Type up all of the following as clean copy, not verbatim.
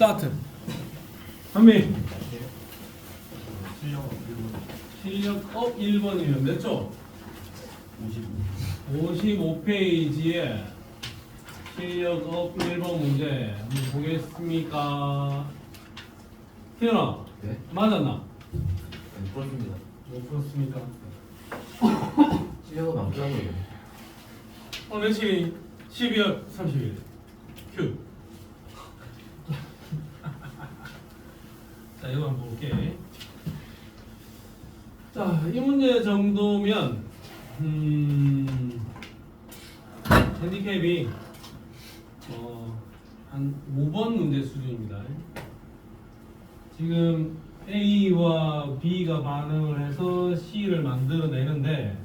스타트. 한미. 실력업 1번이면 몇 조? 55페이지에 실력업 1번 문제 한번 보겠습니까? 태연아, 네? 맞았나? 네, 풀었습니다. 못 풀었습니다. 실력은 안 풀어요. 오늘 며칠이 12월 30일. 큐. 자, 이거 한번 볼게. 자, 이 문제 정도면 핸디캡이 한 5번 문제 수준입니다. 지금 A와 B가 반응을 해서 C를 만들어내는데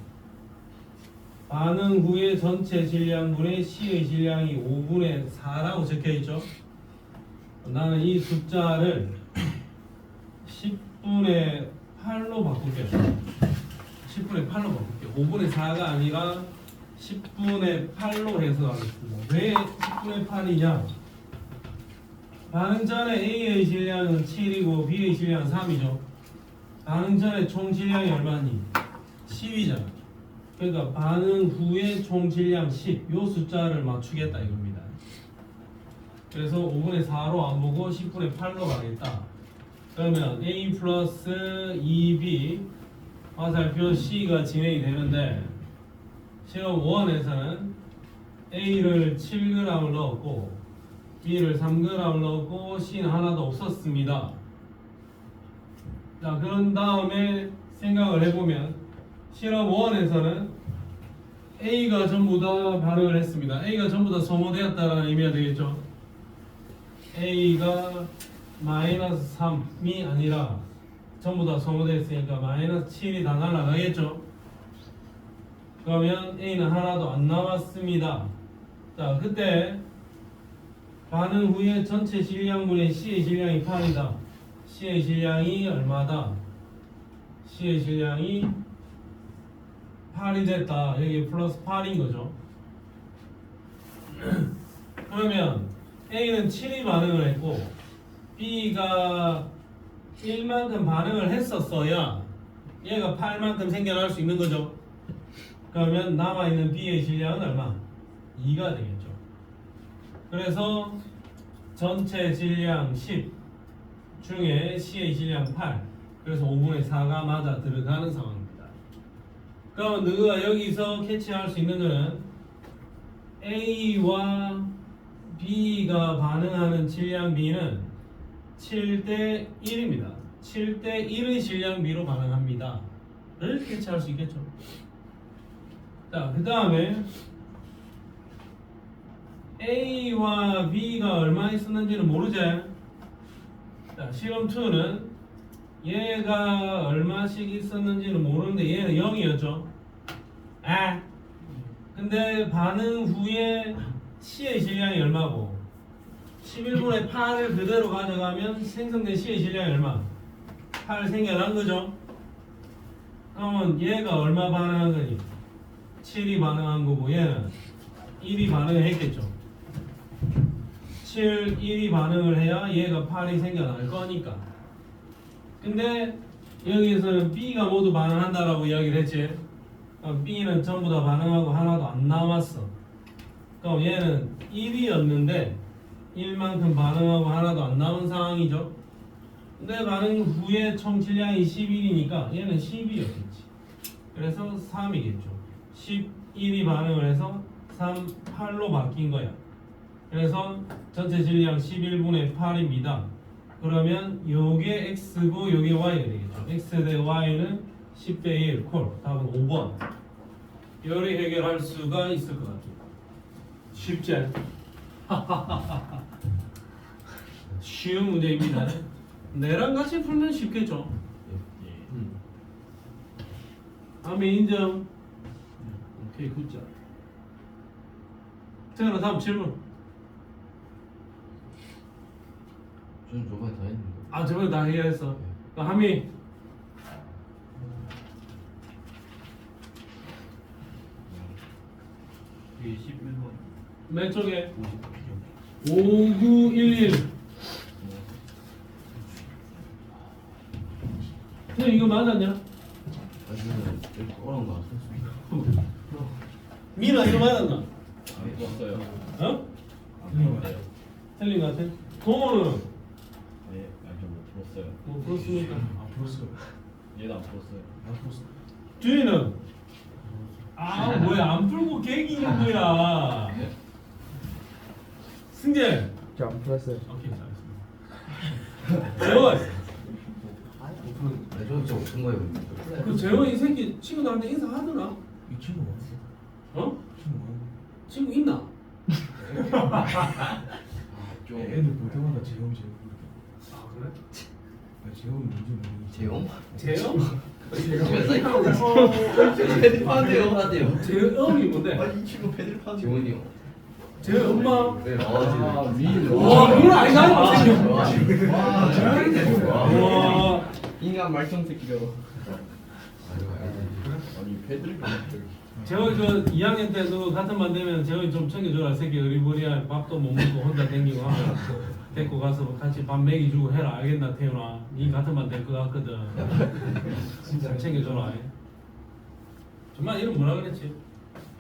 반응 후에 전체 질량분의 C의 질량이 5분의 4라고 적혀있죠. 나는 이 숫자를 10분의 8로 바꿀게요. 10분의 8로 바꿀게요. 5분의 4가 아니라 10분의 8로 해서 하겠습니다. 왜 10분의 8이냐? 반응 전에 A의 질량은 7이고 B의 질량은 3이죠. 반응 전에 총 질량이 얼마니? 10이잖아. 그러니까 반응 후에 총 질량 10. 요 숫자를 맞추겠다 이겁니다. 그래서 5분의 4로 안 보고 10분의 8로 가겠다. 그러면 A 플러스 2B 화살표 C가 진행이 되는데 실험 1에서는 A를 7g을 넣었고 B를 3g을 넣었고 C는 하나도 없었습니다. 자, 그런 다음에 생각을 해보면 실험 1에서는 A가 전부 다 반응을 했습니다. A가 전부 다 소모되었다는 의미가 되겠죠. A가 마이너스 3이 아니라 전부 다 소모됐으니까 마이너스 7이 다 날아가겠죠. 그러면 A는 하나도 안 남았습니다. 자, 그때 반응 후에 전체 질량분의 C의 질량이 8이다. C의 질량이 얼마다? C의 질량이 8이 됐다. 여기 플러스 8인 거죠. 그러면 A는 7이 반응을 했고 B가 1만큼 반응을 했었어야 얘가 8만큼 생겨날 수 있는 거죠. 그러면 남아있는 B의 질량은 얼마? 2가 되겠죠. 그래서 전체 질량 10 중에 C의 질량 8. 그래서 5분의 4가 맞아 들어가는 상황입니다. 그러면 너가 여기서 캐치할 수 있는 거는 A와 B가 반응하는 질량 B는 7대 1입니다. 7대 1의 질량 B로 반응합니다. 를 캐치할 수 있겠죠. 자, 그 다음에 A와 B가 얼마 있었는지는 모르지? 자, 실험 2는 얘가 얼마씩 있었는지는 모르는데 얘는 0이었죠. 아, 근데 반응 후에 C의 질량이 얼마고? 11분의 8을 그대로 가져가면 생성된 C의 질량이 얼마? 8 생겨난 거죠. 그러면 얘가 얼마 반응한 거니? 7이 반응한 거고 얘는 1이 반응을 했겠죠. 7, 1이 반응을 해야 얘가 8이 생겨날 거니까. 근데 여기서는 B가 모두 반응한다라고 이야기를 했지. B는 전부 다 반응하고 하나도 안 남았어. 그럼 얘는 1이었는데 1만큼 반응하고 하나도 안 남은 상황이죠. 근데 반응 후에 총 질량이 11이니까 얘는 10이었겠지. 그래서 3이겠죠. 11이 반응을 해서 3, 8로 바뀐 거야. 그래서 전체 질량 11분의 8입니다. 그러면 요게 X고 요게 Y가 되겠죠. X 대 Y는 10대 1 콜. 답은 5번. 요리 해결할 수가 있을 것 같아요. 쉽지? 쉬운 문제입니다. 내랑 같이 풀면 쉽겠죠. 다음에 인정. 오케이, 굿자. 태연아, 다음 질문. 저는 저번에 다 했는데. 아, 저번에 다 해결했어. 하미. 이게 11번 맨 쪽에 59쪽 5911. 근데 이거 맞았냐? 아니면 이렇게 어려운 거 같았습니다. 민아 이거 맞았나? 안 풀었어요. 어? 안 풀었어요. 틀린 것 같아. 동호는 네, 아니요 못 풀었어요. 뭐 그렇습니까? 안 풀었어. 얘도 안 풀었어요. 안 풀었어. 주인은 아 뭐야 안 풀고 계기는 거야. 승재. 저안 풀었어요. 오케이 잘했습니다. 재원. 네, 저 진짜 못한 거예요. 그 재원 이 새끼 친구들한테 인사하더라. 이 친구 왔어. 어? 친구 왔어. 친구 있나? 좀 애들 볼 때마다 재영 재영. 아 그래? 재영이 뭔지 모르겠어. 재용? 재용? 패드판데요. 하대요. 재원이 뭔데? 이 친구 패들판. 재원이요. 재원 엄마. 네, 와 이건 아니잖아. 와. 인간 말썽 새끼가. 아니 패들. 재원이 그 2학년 때도 같은 반 되면 재원이 좀 챙겨줘라. 새끼 어리버리야 밥도 못 먹고 혼자 댕기고 하면 데리고 가서 같이 밥 먹이 주고 해라. 알겠나 태훈아? 니 같은 반 될 것 같거든. 진짜 챙겨줘라. 정말 이름 뭐라 그랬지?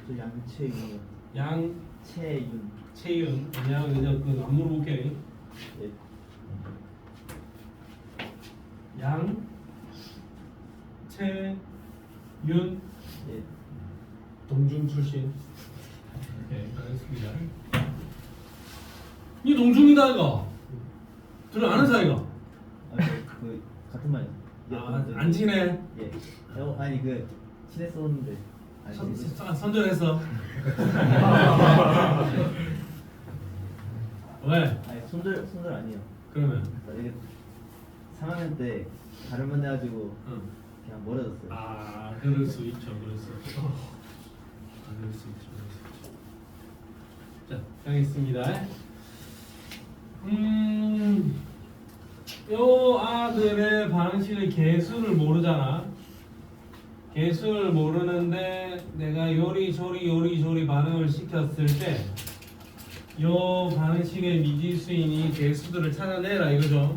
저 양채윤. 양채윤. 채윤. 그냥 그안 물어볼게. 예. 양채윤. 예. 동중 출신. 오케이, 알겠습니다. 이 동중이다 이거. 둘이 아는 사이가. 아, 그 같은 반이요. 안 친해. 예. 아니 그 친했었는데. 아니, 선전했어. 왜? 아니 손절 아니에요. 그러면. 이게 3학년 때 다른 반 해가지고 응. 그냥 멀어졌어요. 아, 그럴 수 있죠. 그럴 수 있죠. 그럴 수 있죠. 그럴 수 있죠. 자, 가겠습니다. 요 아들의 방식의 개수를 모르잖아. 개수를 모르는데 내가 요리조리 반응을 시켰을 때 요 방식의 미지수인이 개수들을 찾아내라 이거죠.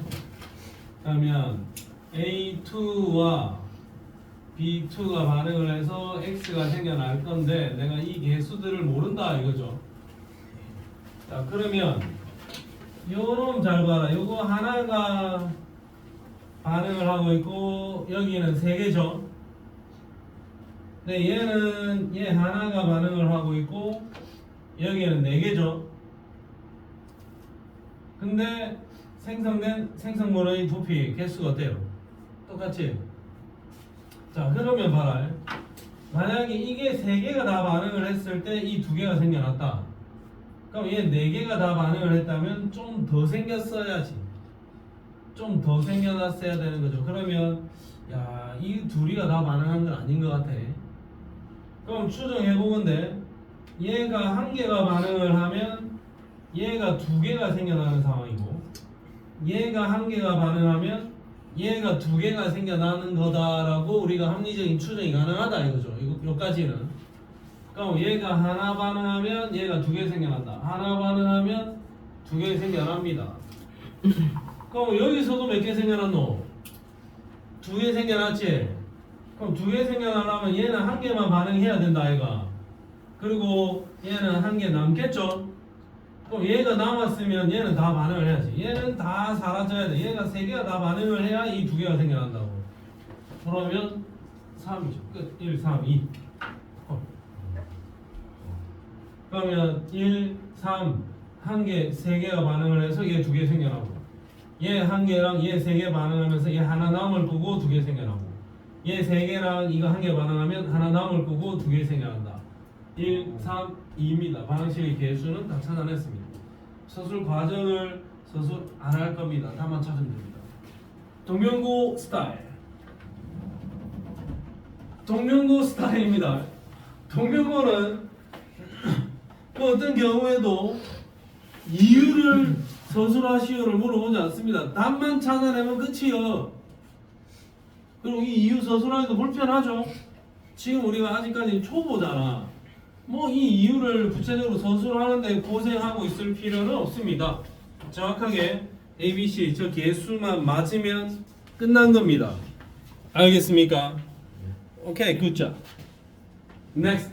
그러면 A2와 B2가 반응을 해서 X가 생겨날 건데 내가 이 개수들을 모른다 이거죠. 자 그러면 요놈 잘 봐라. 요거 하나가 반응을 하고 있고 여기는 세 개죠. 근데 얘는 얘 하나가 반응을 하고 있고 여기는 네 개죠. 근데 생성된 생성물의 부피 개수가 어때요? 똑같지? 자 그러면 봐라. 만약에 이게 세 개가 다 반응을 했을 때 이 두 개가 생겨났다. 그럼 얘 네 개가 다 반응을 했다면 좀 더 생겼어야지. 좀 더 생겨났어야 되는 거죠. 그러면 야, 이 둘이가 다 반응한 건 아닌 것 같아. 그럼 추정해 보건데 얘가 한 개가 반응을 하면 얘가 두 개가 생겨나는 상황이고 얘가 한 개가 반응하면 얘가 두 개가 생겨나는 거다라고 우리가 합리적인 추정이 가능하다 이거죠. 여기까지는. 그럼 얘가 하나 반응하면 얘가 두 개 생겨난다. 하나 반응하면 두 개 생겨납니다. 그럼 여기서도 몇 개 생겨났노? 두 개 생겨났지? 그럼 두 개 생겨나려면 얘는 한 개만 반응해야 된다 아이가. 그리고 얘는 한 개 남겠죠? 그럼 얘가 남았으면 얘는 다 반응을 해야지. 얘는 다 사라져야 돼. 얘가 세 개가 다 반응을 해야 이 두 개가 생겨난다고. 그러면 3이죠. 끝. 1, 3, 2. 그러면 1, 3, 한 개, 세 개가 반응을 해서 얘 두 개 생겨나고 얘 한 개랑 얘 세 개 반응하면서 얘 하나 남을 거고 두 개 생겨나고 얘 세 개랑 이거 한 개 반응하면 하나 남을 거고 두 개 생겨난다. 1, 3, 2입니다. 반응식의 개수는 다 찾아냈습니다. 서술 과정을 서술 안 할 겁니다. 다만 찾으면 됩니다. 동명고 스타일. 동명고 스타일입니다. 동명고는 그 어떤 경우에도 이유를 서술하시오를 물어보지 않습니다. 답만 찾아내면 끝이요. 그리고 이 이유 서술하기도 불편하죠. 지금 우리가 아직까지 초보잖아. 뭐 이 이유를 구체적으로 서술하는데 고생하고 있을 필요는 없습니다. 정확하게 ABC 저 개수만 맞으면 끝난 겁니다. 알겠습니까? 오케이, 굿자. Next.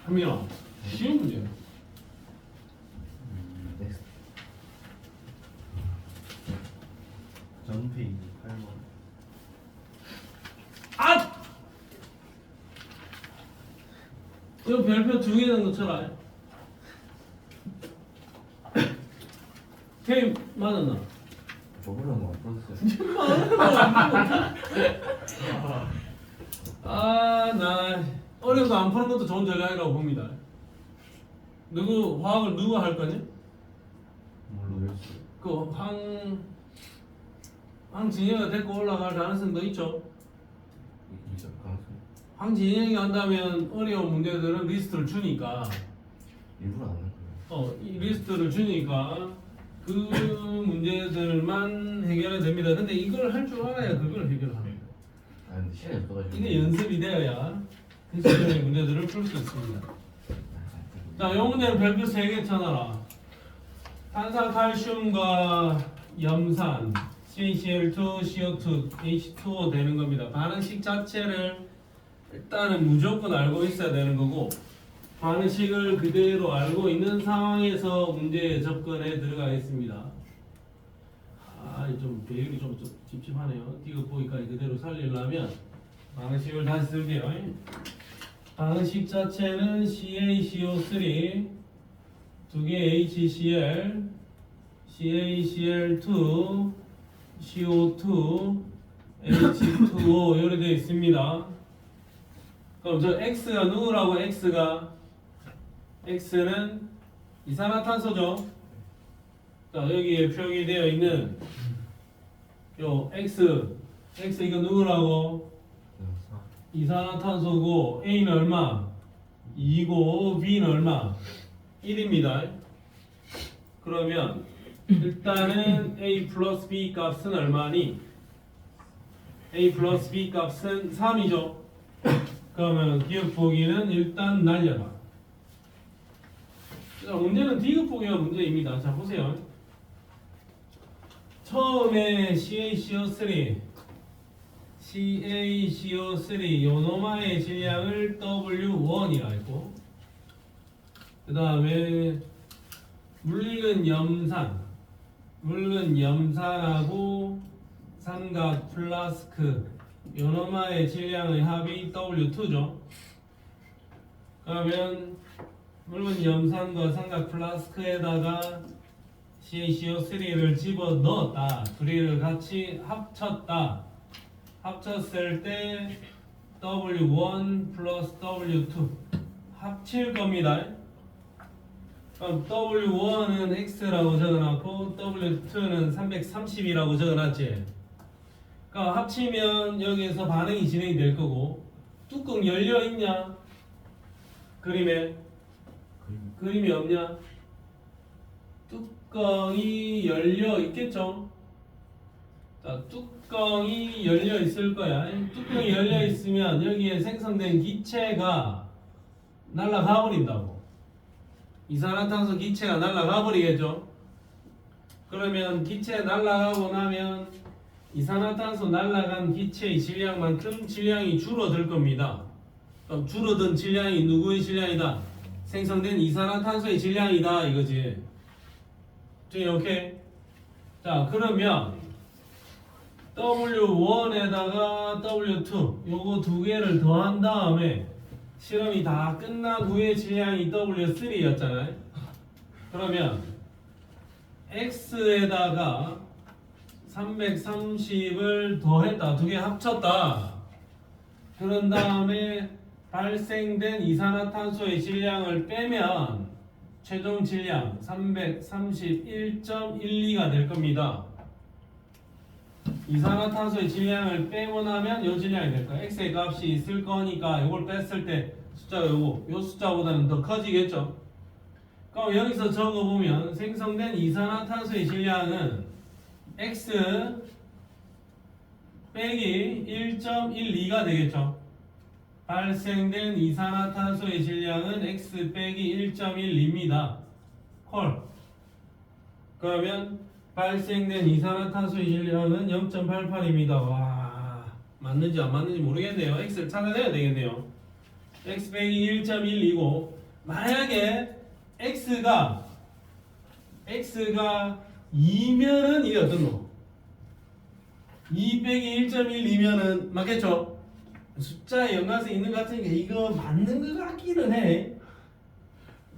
한민아, 쉬운 문제야. 넥스트. 점핑 8번. 아! 이거 별표 2개 정도 쳐라. K 맞았나? 저번에는 안 풀었어요. 아, 나 어려서 안 푸는 것도 좋은 전략이라고 봅니다. 화학을 누가 할 거냐? 모르겠어요. 그 황진영이가 데리고 올라갈 가능성도 있죠. 있을 가능성. 황진영이 한다면 어려운 문제들은 리스트를 주니까 일부러 안 할 거예요. 이 리스트를 주니까 그 문제들만 해결이 됩니다. 근데 이걸 할 줄 알아야 그걸 해결합니다. 아 근데 시간이 없어가지고. 이게 연습이 되어야 그 시간의 문제들을 풀 수 있습니다. 자, 이 문제는 별표 3개 쳐놔라. 탄산칼슘과 염산, CaCl2, CO2, H2O 되는 겁니다. 반응식 자체를 일단은 무조건 알고 있어야 되는 거고, 반응식을 그대로 알고 있는 상황에서 문제에 접근해 들어가겠습니다. 좀 배열이 좀 찝찝하네요. 디귿 보기까지 그대로 살리려면 반응식을 다시 쓸게요. 반응식 자체는 CaCO3, 2개 HCl, CaCl2, CO2, H2O 이렇게 되어 있습니다. 그럼 저 X가 누구라고? X는 이산화탄소죠. 자, 여기에 표기되어 있는 요 X 이거 누구라고? 이산화탄소고 A는 얼마? 2고 B는 얼마? 1입니다. 그러면 일단은 A 플러스 B 값은 얼마니? A 플러스 B 값은 3이죠. 그러면 기억 보기는 일단 날려라. 자, 문제는 디귿 보기가 문제입니다. 자, 보세요. 처음에 CaCO3 요노마의 질량을 W1이라 했고, 그 다음에 묽은 염산하고 삼각 플라스크 요노마의 질량의 합이 W2죠. 그러면 묽은 염산과 삼각 플라스크에다가 CaCO3를 집어 넣었다. 둘이를 같이 합쳤을 때 W1 플러스 W2 합칠 겁니다. 그럼 W1은 X라고 적어놨고 W2는 330이라고 적어놨지. 그러니까 합치면 여기에서 반응이 진행이 될 거고, 뚜껑 열려 있냐? 그림이 없냐? 뚜껑이 열려 있겠죠? 자, 뚜껑이 열려 있을 거야. 뚜껑이 열려 있으면 여기에 생성된 기체가 날아가 버린다고. 이산화탄소 기체가 날아가 버리겠죠? 그러면 기체 날아가고 나면 이산화탄소 날아간 기체의 질량만큼 질량이 줄어들 겁니다. 그럼 줄어든 질량이 누구의 질량이다? 생성된 이산화탄소의 질량이다 이거지. 오케이? 자, 그러면 W1에다가 W2 요거 두 개를 더한 다음에 실험이 다 끝난 후에 질량이 W3였잖아요. 그러면 X에다가 330을 더했다. 두 개 합쳤다. 그런 다음에 발생된 이산화탄소의 질량을 빼면 최종 질량 331.12가 될 겁니다. 이산화탄소의 질량을 빼고 나면 이 질량이 될 거야. X의 값이 있을 거니까 이걸 뺐을 때 숫자가 요 숫자보다는 더 커지겠죠. 그럼 여기서 적어보면 생성된 이산화탄소의 질량은 X 빼기 1.12가 되겠죠. 발생된 이산화탄소의 질량은 X 빼기 1.12입니다. 콜. 그러면 발생된 이산화탄소의 질량은 0.88입니다. 와, 맞는지 안 맞는지 모르겠네요. x를 찾아내야 되겠네요. x 빼기 1.1이고 만약에 x가 2면은 이게 어떤 거? 2 빼기 1.12면은 맞겠죠? 숫자에 연관성이 있는 것 같으니까 이거 맞는 것 같기는 해.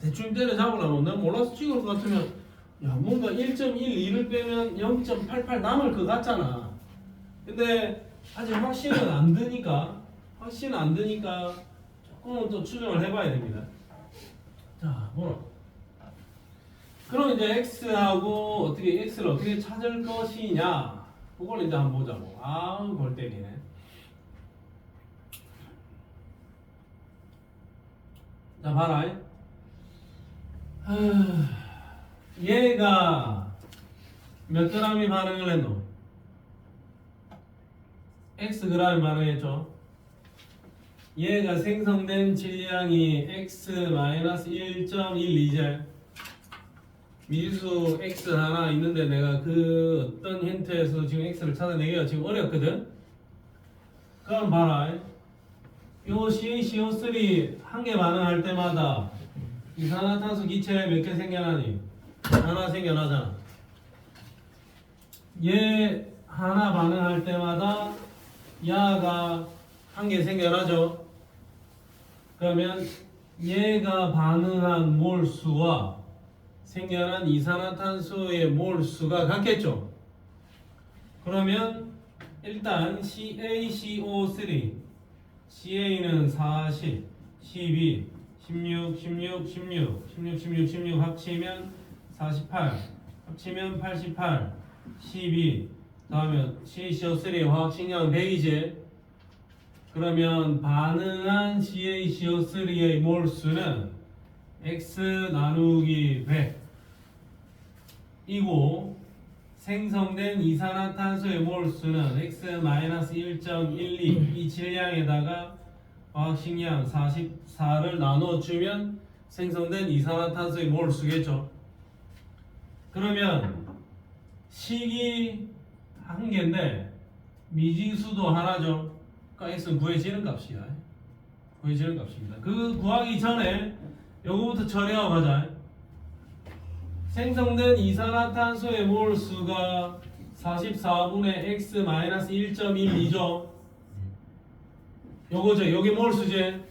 대충 때려잡으려면 난 몰라서 찍을 것 같으면 야 뭔가 1.12를 빼면 0.88 남을 것 같잖아. 근데 아직 확신은 안 드니까 조금은 또 추정을 해봐야 됩니다. 자 뭐라? 그럼 이제 x하고 x를 어떻게 찾을 것이냐? 그걸 이제 한번 보자고. 아우 골 때리네. 자 봐라. 얘가 몇 g이 반응을 했노? x g이 반응했죠. 얘가 생성된 질량이 x-1.12제. 미지수 x 하나 있는데 내가 그 어떤 힌트에서 지금 x를 찾아내기가 지금 어렵거든. 그럼 봐라. 요 CaCO3 한 개 반응할 때마다 이산화탄소 기체 몇 개 생겨나니? 하나 생겨나잖아. 얘 하나 반응할 때마다 야가 한 개 생겨나죠. 그러면 얘가 반응한 몰수와 생겨난 이산화탄소의 몰수가 같겠죠. 그러면 일단 CaCO3 CA는 40, 12, 16, 16, 16, 16, 16, 16 합치면 48, 합치면 88, 12 다음에 CaCO3의 화학식량 100이지. 그러면 반응한 CaCO3의 몰수는 X 나누기 100 이고 생성된 이산화탄소의 몰수는 x-1.12 이 질량에다가 화학식량 44를 나눠주면 생성된 이산화탄소의 몰수겠죠. 그러면 식이 한 개인데 미지수도 하나죠. 그러니까 x는 구해지는 값이야. 구해지는 값입니다. 그 구하기 전에 요거부터 처리하고 가자. 생성된 이산화탄소의 몰수가 44분의 x-1.12죠. 요거죠. 요게 몰수지.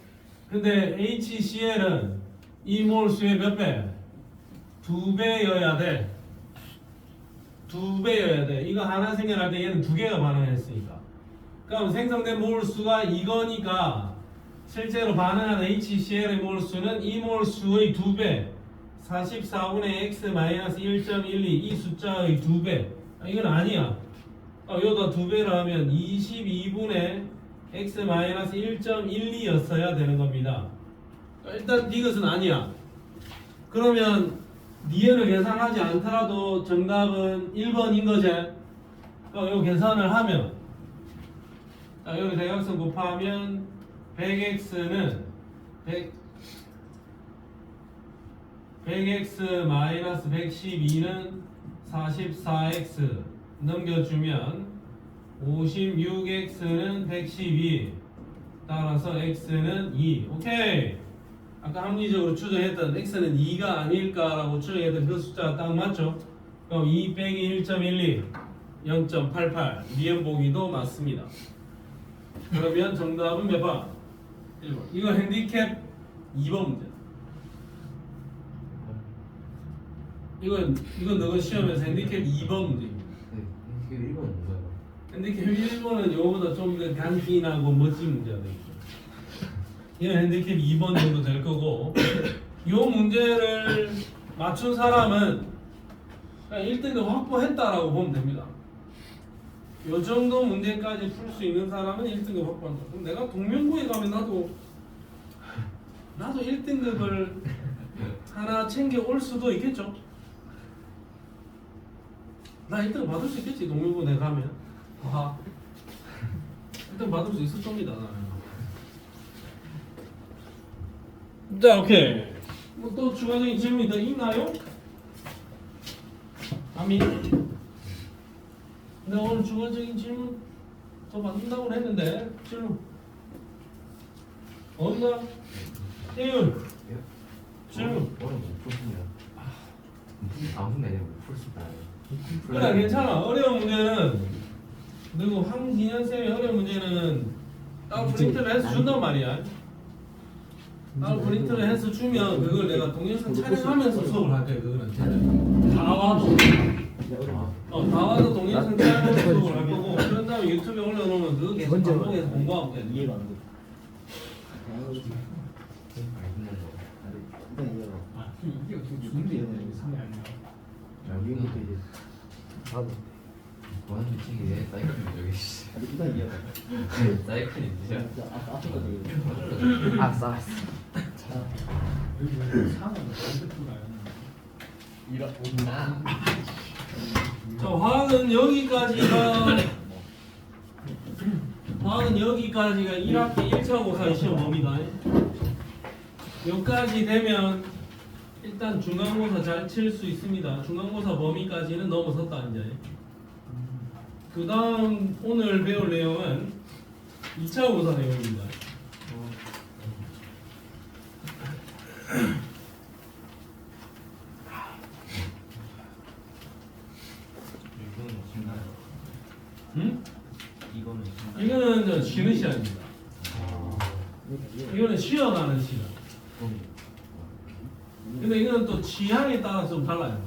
근데 HCl은 이 몰수의 몇 배? 2배여야 돼. 2배여야 돼. 이거 하나 생겨날 때 얘는 2개가 반응했으니까. 그럼 생성된 몰수가 이거니까 실제로 반응하는 HCl의 몰수는 이 몰수의 2배 44분의 x-1.12 이 숫자의 2배. 이건 아니야. 여기다 2배를 하면 22분의 x-1.12였어야 되는 겁니다. 일단 이것은 아니야. 그러면 니은을 계산하지 않더라도 정답은 1번인 거지. 이 계산을 하면 여기 대각선 곱하면 100x는 100x-112는 44x 넘겨주면 56x는 112 따라서 x는 2. 오케이. 아까 합리적으로 추정했던 x는 2가 아닐까라고 추정했던 그 숫자가 딱 맞죠? 그럼 2 빼기 1.12 0.88 미음 보기도 맞습니다. 그러면 정답은 몇 번? 1번. 이거 핸디캡 2번 문제. 이건 너가 시험에서 핸디캡 2번 문제입니다. 네, 이게 1번은 뭐야? 핸디캡 1번은 이거보다 좀 더 간단하고 멋진 문제가 되겠죠. 이건 핸디캡 2번 정도 될 거고 이 문제를 맞춘 사람은 그냥 1등급 확보했다라고 보면 됩니다. 이 정도 문제까지 풀 수 있는 사람은 1등급 확보한다. 그럼 내가 동명고에 가면 나도 1등급을 하나 챙겨 올 수도 있겠죠. 나 1등 받을 수 있겠지. 동명고 내가 가면. 아, 1등 받을 수 있을 겁니다. 나는. 자, 오케이. 뭐 또 추가적인 질문이 더 있나요? 아미. 근데 오늘 주관적인 질문 더 받는다고 했는데 질문 없나? 태윤 질문. 오늘 못 풀습니다. 아무 내내 못 풀습니다. 그래 괜찮아. 어려운 문제는 그리고 황진현 쌤이 어려운 문제는 따로 프린트를 해서 준단 말이야. 따로 프린트를 해서 주면 그걸 내가 동영상 촬영하면서 수업을 할 거야. 그거는 진짜 다 와도 다 와도 동영상 촬영하면서 수업을 할 거고 그런 다음에 유튜브에 올려놓으면 그거 계속 반복해서 공부하면 돼. 이해가 안 돼. 일단 이해가. 이게 어떻게 좋은데 얘는 상이 아니야. 여기부터 이제 바로. 뭐하는 미치게 사이클 저기 씨. 일단 이해가. 사이클이 진짜. 진짜 앞에가 되게. 아싸. 상은 반대표가 아니야. 자, 화학은 여기까지가 1학기 1차 고사의 시험 범위다. 여기까지 되면 일단 중간고사 잘 칠 수 있습니다. 중간고사 범위까지는 넘어섰다 이제. 그 다음 오늘 배울 내용은 2차 고사 내용입니다. 응? 이거는 이제 쉬는 시간입니다. 이거는 쉬어가는 시간. 근데 이거는 또 취향에 따라 좀 달라요.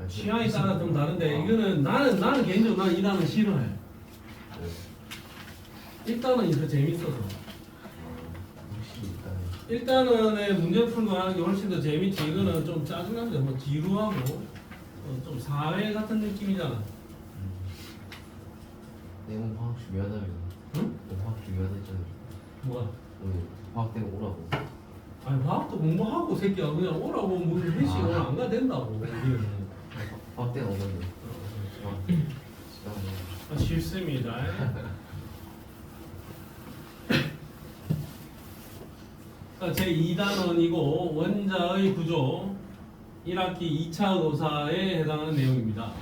취향에 따라 좀 다른데 이거는 나는 개인적으로 난 이 단어 싫어해. 일단은 더 재밌어서. 일단은 문제 풀고 하는 게 훨씬 더 재밌지. 이거는 좀 짜증나는데 뭐 지루하고 좀 사회 같은 느낌이잖아. 내몸 화학 중요하다며. 응? 화학 중요하다 했잖아. 뭐가? 오늘 화학 때문에 오라고. 아니 화학도 공부하고 새끼야 그냥 오라고 뭐 회식 오늘 안 가도 된다고. 우리는. 화학 때문에 오는데. 싫습니다. 제 2단원이고 원자의 구조 1학기 2차 고사에 해당하는 내용입니다.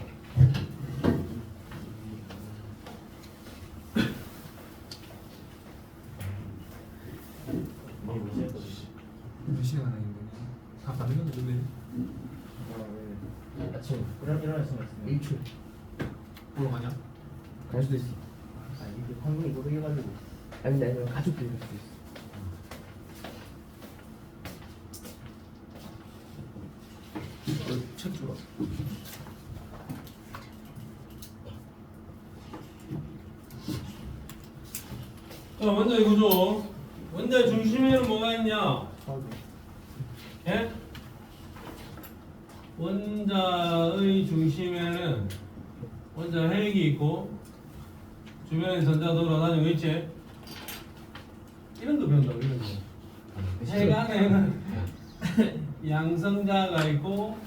몇 시간 하는 거니? 다 받는 건 없네. 아침 일어날 수가 있어요. 일출. 보러 가냐? 갈 수도 있어. 아 이게 환경이 고생해가지고. 아니 근데 가족들이 갈 수도 있어. 책 주라. 자, 원자의 구조. 원자의 중심에는 뭐가 있냐? 예? 원자의 중심에는 원자 핵이 있고 주변에 전자 돌아다니고 있지? 이런 거 배운다고 이런 거. 핵 안에는 양성자가 있고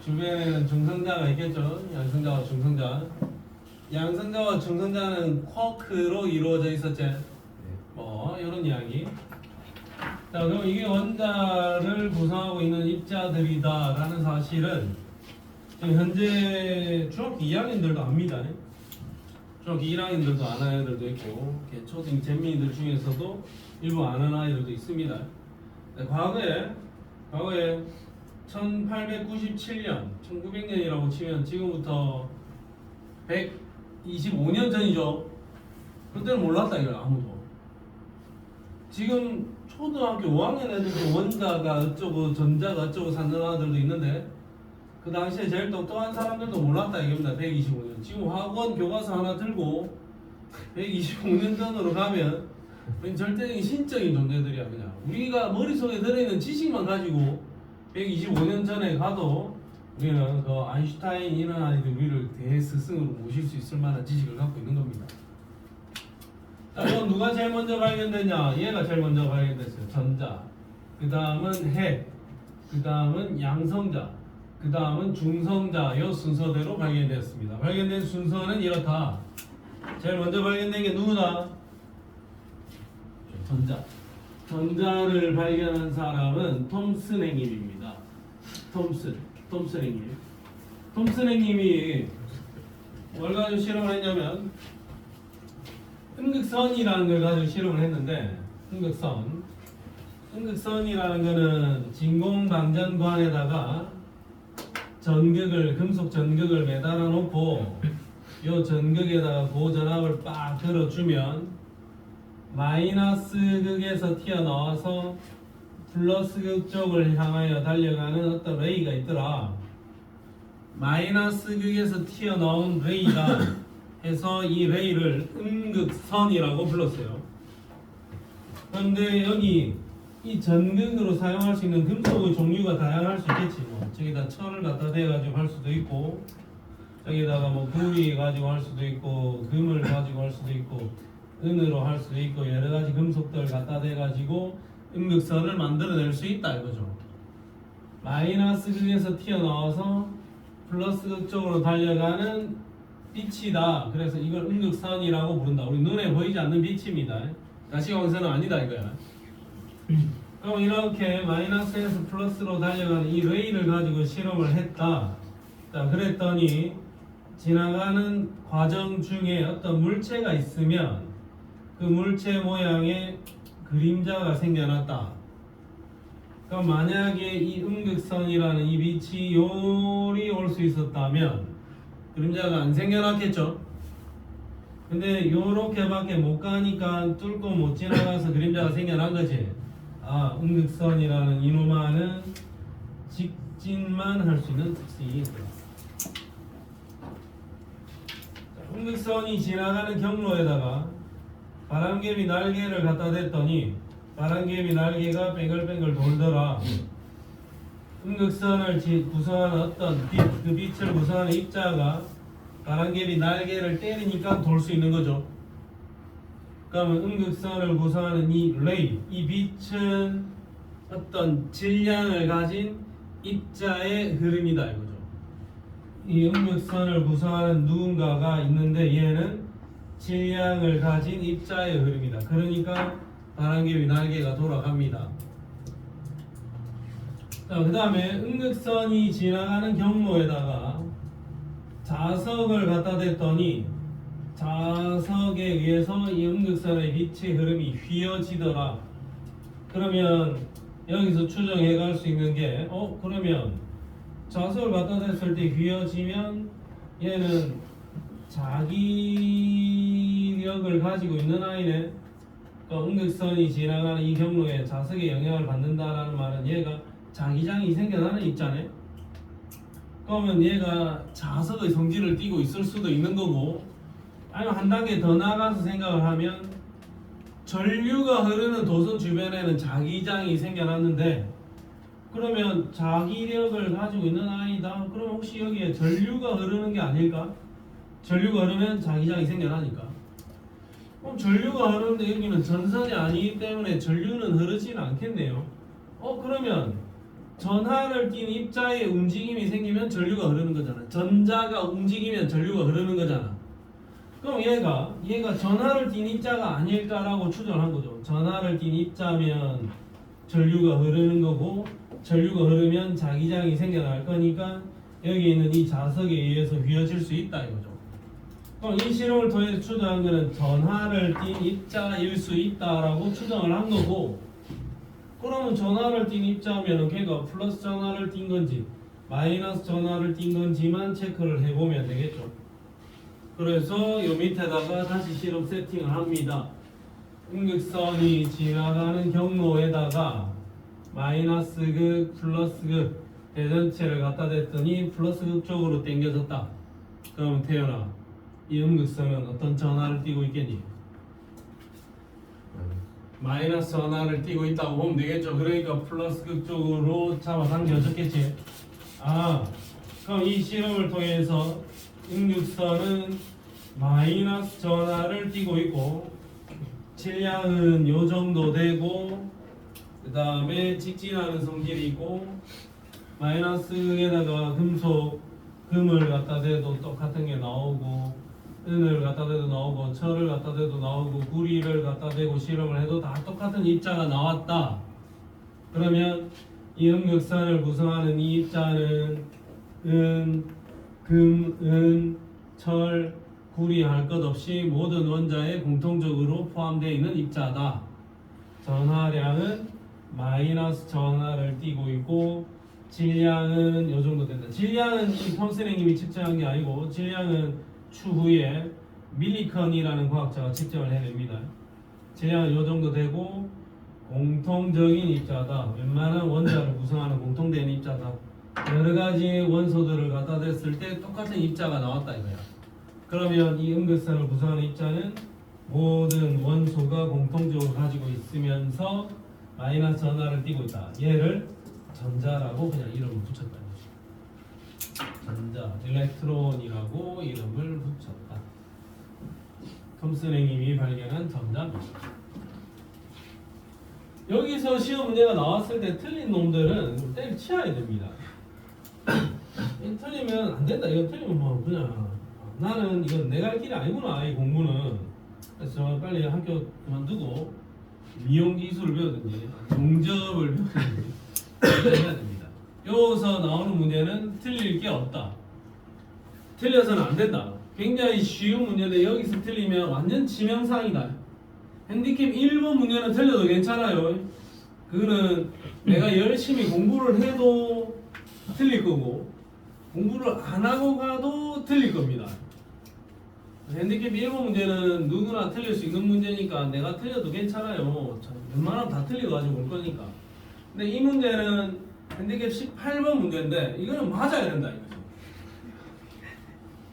주변에는 중성자가 있겠죠. 양성자와 중성자. 양성자와 중성자는 쿼크로 이루어져 있었지. 뭐 이런 이야기. 자, 그럼 이게 원자를 구성하고 있는 입자들이다라는 사실은 지금 현재 중학교 2학년들도 압니다. 중학교 1학년들도 아는 애들도 있고 초등 잼민이들 중에서도 일부 아는 아이들도 있습니다. 네, 과거에 1897년, 1900년이라고 치면 지금부터 125년 전이죠. 그때는 몰랐다 이걸 아무도. 지금 초등학교 5학년 애들도 원자가 어쩌고 전자가 어쩌고 사는 아들도 있는데 그 당시에 제일 똑똑한 사람들도 몰랐다 이겁니다. 125년. 지금 학원 교과서 하나 들고 125년 전으로 가면 절대적인 신적인 존재들이야. 그냥 우리가 머릿속에 들어있는 지식만 가지고 125년 전에 가도 우리는 그 아인슈타인 이런 아이들 우리를 대스승으로 모실 수 있을 만한 지식을 갖고 있는 겁니다. 자, 이건 누가 제일 먼저 발견됐냐? 얘가 제일 먼저 발견됐어요. 전자. 그 다음은 핵. 그 다음은 양성자. 그 다음은 중성자. 이 순서대로 발견됐습니다. 발견된 순서는 이렇다. 제일 먼저 발견된 게 누구다? 전자. 전자를 발견한 사람은 톰슨 행님입니다. 톰슨 행님. 톰슨 행님이 뭘 가지고 실험을 했냐면 음극선이라는 걸 가지고 실험을 했는데 음극선이라는 거는 진공방전관에다가 금속 전극을 매달아 놓고 요 전극에다가 고전압을 빡 들어주면 마이너스 극에서 튀어나와서 플러스 극 쪽을 향하여 달려가는 어떤 레이가 있더라. 마이너스 극에서 튀어나온 레이다 해서 이 레이를 음극선이라고 불렀어요. 그런데 여기 이 전극으로 사용할 수 있는 금속의 종류가 다양할 수 있겠지. 뭐 저기다 철을 갖다 대가지고 할 수도 있고, 저기다가 뭐 구리 가지고 할 수도 있고, 금을 가지고 할 수도 있고, 은으로 할 수도 있고, 여러 가지 금속들 갖다 대가지고 음극선을 만들어낼 수 있다 이거죠. 마이너스 극에서 튀어나와서 플러스 극 쪽으로 달려가는 빛이다. 그래서 이걸 음극선이라고 부른다. 우리 눈에 보이지 않는 빛입니다. 가시광선은 아니다 이거야. 그럼 이렇게 마이너스에서 플러스로 달려가는 이 레이를 가지고 실험을 했다. 자, 그랬더니 지나가는 과정 중에 어떤 물체가 있으면 그 물체 모양의 그림자가 생겨났다. 그럼 만약에 이 음극선이라는 이 빛이 요리 올 수 있었다면 그림자가 안 생겨났겠죠? 근데 요렇게밖에 못 가니까 뚫고 못 지나가서 그림자가 생겨난 거지. 아, 음극선이라는 이놈아는 직진만 할 수 있는 특징이 있다. 음극선이 지나가는 경로에다가 바람개비 날개를 갖다 댔더니 바람개비 날개가 뱅글뱅글 돌더라. 음극선을 구성하는 어떤 빛, 그 빛을 구성하는 입자가 바람개비 날개를 때리니까 돌 수 있는 거죠. 그러면 음극선을 구성하는 이 레이, 이 빛은 어떤 질량을 가진 입자의 흐름이다 이거죠. 이 음극선을 구성하는 누군가가 있는데 얘는 질량을 가진 입자의 흐름이다. 그러니까 바람개비 날개가 돌아갑니다. 자, 그 다음에 음극선이 지나가는 경로에다가 자석을 갖다 댔더니 자석에 의해서 이 음극선의 빛의 흐름이 휘어지더라. 그러면 여기서 추정해 갈 수 있는 게 그러면 자석을 갖다 댔을 때 휘어지면 얘는 자기력을 가지고 있는 아이네. 그러니까 음극선이 지나가는 이 경로에 자석의 영향을 받는다라는 말은 얘가 자기장이 생겨나는 입자네. 그러면 얘가 자석의 성질을 띠고 있을 수도 있는 거고, 아니면 한 단계 더 나가서 생각을 하면 전류가 흐르는 도선 주변에는 자기장이 생겨났는데, 그러면 자기력을 가지고 있는 아이다. 그럼 혹시 여기에 전류가 흐르는 게 아닐까? 전류가 흐르면 자기장이 생겨나니까. 그럼 전류가 흐르는데 여기는 전선이 아니기 때문에 전류는 흐르지는 않겠네요. 그러면 전하를 띤 입자의 움직임이 생기면 전류가 흐르는 거잖아. 전자가 움직이면 전류가 흐르는 거잖아. 그럼 얘가 전하를 띤 입자가 아닐까라고 추정을 한 거죠. 전하를 띤 입자면 전류가 흐르는 거고, 전류가 흐르면 자기장이 생겨날 거니까 여기 있는 이 자석에 의해서 휘어질 수 있다 이거죠. 그럼 이 실험을 통해서 추정한 거는 전하를 띤 입자일 수 있다라고 추정을 한 거고, 그러면 전하를 띤 입자면은 걔가 플러스 전하를 띈 건지 마이너스 전하를 띈 건지만 체크를 해보면 되겠죠. 그래서 요 밑에다가 다시 실험 세팅을 합니다. 음극선이 지나가는 경로에다가 마이너스 극, 플러스 극 대전체를 갖다 댔더니 플러스 극 쪽으로 당겨졌다. 그러면 태연아, 이 음극선은 어떤 전하를 띠고 있겠니? 마이너스 전하를 띠고 있다고 보면 되겠죠. 그러니까 플러스 극 쪽으로 잡아당겨졌겠지. 그럼 이 실험을 통해서 음극선은 마이너스 전하를 띠고 있고, 질량은 요 정도 되고, 그 다음에 직진하는 성질이 있고, 마이너스에다가 금을 갖다 대도 똑같은 게 나오고, 은을 갖다 대도 나오고, 철을 갖다 대도 나오고, 구리를 갖다 대고 실험을 해도 다 똑같은 입자가 나왔다. 그러면 이 음극선을 구성하는 이 입자는 금, 철, 구리 할 것 없이 모든 원자에 공통적으로 포함되어 있는 입자다. 전하량은 마이너스 전하를 띠고 있고 질량은 요 정도 된다. 질량은 이 톰슨님이 측정한 게 아니고 질량은 추후에 밀리컨이라는 과학자가 측정을 해냅니다. 질량은 요 정도 되고 공통적인 입자다. 웬만한 원자를 구성하는 공통된 입자다. 여러 가지 원소들을 갖다 댔을 때 똑같은 입자가 나왔다 이거야. 그러면 이 음극선을 구성하는 입자는 모든 원소가 공통적으로 가지고 있으면서 마이너스 전하를 띠고 있다. 얘를 전자라고 그냥 이름을 붙였다. 전자, 일렉트론이라고 이름을 붙였다. 톰슨 형님이 발견한 전자입니다. 여기서 시험 문제가 나왔을 때 틀린 놈들은 때려치워야 됩니다. 틀리면 안 된다. 이거 틀리면 뭐 그냥 나는 이건 내가 할 길이 아니구나 이 공부는. 그래서 빨리 학교 그만두고 미용 기술을 배우든지 종접을 배우든지 해야 됩니다. 여기서 나오는 문제는 틀릴 게 없다. 틀려서는 안 된다. 굉장히 쉬운 문제인데 여기서 틀리면 완전 치명상이다. 핸디캡 1번 문제는 틀려도 괜찮아요. 그거는 내가 열심히 공부를 해도 틀릴 거고 공부를 안 하고 가도 틀릴 겁니다. 핸디캡 1번 문제는 누구나 틀릴 수 있는 문제니까 내가 틀려도 괜찮아요. 웬만하면 다 틀려가지고 올 거니까. 근데 이 문제는 핸디캡 18번 문제인데 이거는 맞아야 된다 이거죠.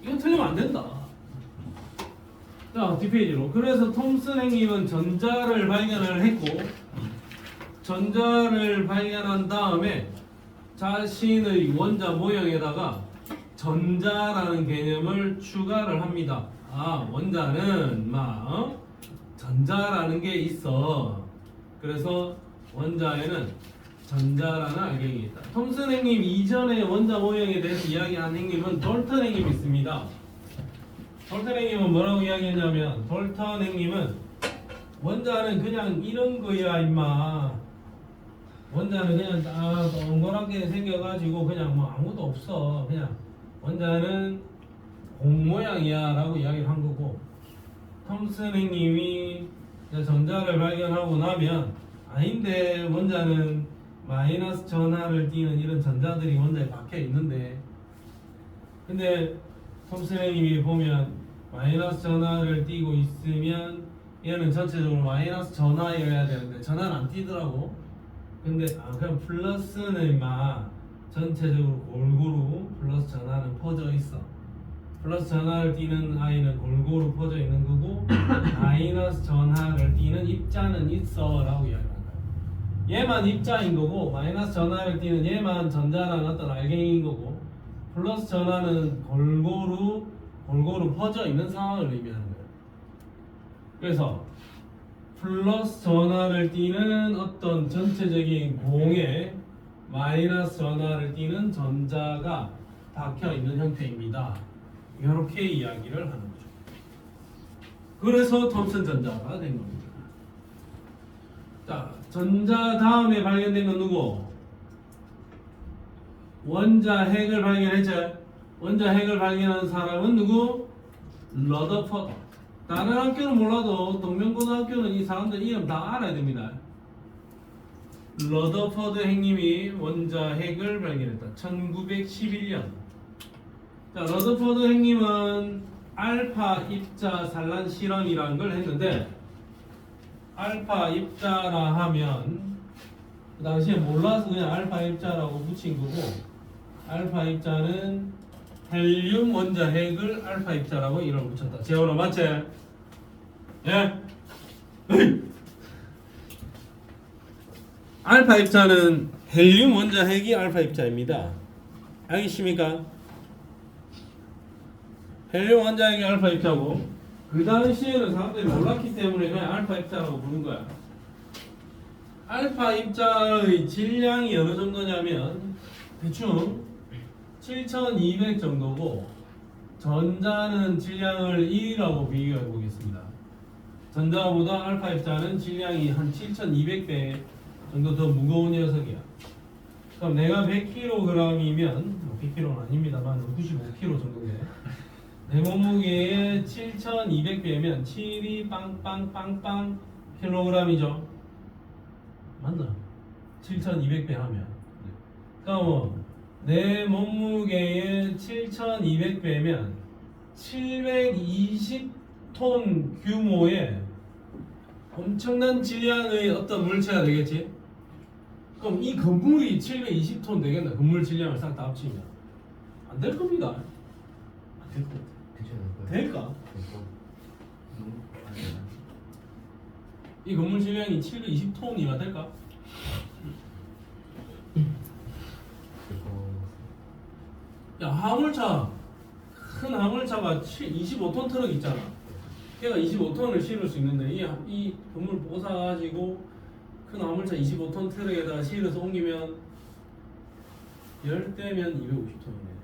이건 틀리면 안 된다. 자, 뒷페이지로. 그래서 톰슨 형님은 전자를 발견을 했고 전자를 발견한 다음에 자신의 원자 모형에다가 전자라는 개념을 추가를 합니다. 아, 원자는 막 전자라는 게 있어. 그래서 원자에는 전자라는 알갱이 있다. 톰슨 형님 이전에 원자 모형에 대해서 이야기한 형님은 돌턴 형님이 있습니다. 돌턴 형님은 뭐라고 이야기했냐면 돌턴 형님은 원자는 그냥 이런 거야 임마. 원자는 그냥 딱 동그랗게 생겨가지고 그냥 뭐 아무것도 없어. 그냥 원자는 공 모양이야 라고 이야기를 한 거고 톰슨 형님이 전자를 발견하고 나면 아닌데 원자는 마이너스 전하를 띠는 이런 전자들이 원자에 박혀 있는데 근데 톰슨 형님이 보면 마이너스 전하를 띠고 있으면 얘는 전체적으로 마이너스 전하여야 되는데 전하는 안 띠더라고. 근데 그냥 플러스는 막 전체적으로 골고루 플러스 전하는 퍼져 있어. 플러스 전하를 띠는 아이는 골고루 퍼져 있는 거고 마이너스 전하를 띠는 입자는 있어 라고 이야기합니다. 얘만 입자인 거고 마이너스 전하를 띠는 얘만 전자라는 어떤 알갱이인 거고 플러스 전하는 골고루 퍼져 있는 상황을 의미하는 거예요. 그래서 플러스 전하를 띠는 어떤 전체적인 공에 마이너스 전하를 띠는 전자가 박혀 있는 형태입니다. 이렇게 이야기를 하는 거죠. 그래서 톰슨 전자가 된 겁니다. 자, 전자 다음에 발견된 건 누구? 원자 핵을 발견했죠. 원자 핵을 발견한 사람은 누구? 러더퍼드. 다른 학교는 몰라도 동명고등학교는 이 사람들 이름 다 알아야 됩니다. 러더퍼드 형님이 원자 핵을 발견했다. 1911년. 자, 러더퍼드 형님은 알파 입자 산란 실험이라는 걸 했는데 알파 입자라 하면 그 당시에 몰라서 그냥 알파 입자라고 붙인 거고 알파 입자는 헬륨 원자 핵을 알파 입자라고 이름을 붙였다. 재원아 맞지? 예? 알파 입자는 헬륨 원자 핵이 알파 입자입니다. 알겠습니까? 헬륨 원자 핵이 알파 입자고 그 당시에는 사람들이 몰랐기 때문에 그냥 알파 입자라고 부른 거야. 알파 입자의 질량이 어느 정도냐면 대충 7200 정도고 전자는 질량을 1이라고 비교해 보겠습니다. 전자보다 알파 입자는 질량이 한 7200배 정도 더 무거운 녀석이야. 그럼 내가 100kg이면 100kg는 아닙니다만 95kg 정도 돼. 내 몸무게에 7,200배면 7이 빵빵빵빵 킬로그램이죠. 맞나? 7,200배 하면. 그럼 내 몸무게에 7,200배면 720톤 규모의 엄청난 질량의 어떤 물체가 되겠지? 그럼 이 건물이 720톤 되겠나? 건물 질량을 싹 다 합치면 안 될 겁니다. 안 될 것 같아. 괜찮을까요? 될까? 너무 이 건물 질량이 720톤이나 될까? 야, 화물차, 큰 화물차가 25톤 트럭 있잖아. 걔가 25ton을 실을 수 있는데 이 건물 뽀사가지고 큰 화물차 25톤 트럭에다가 실어서 옮기면 10대면 250ton이네.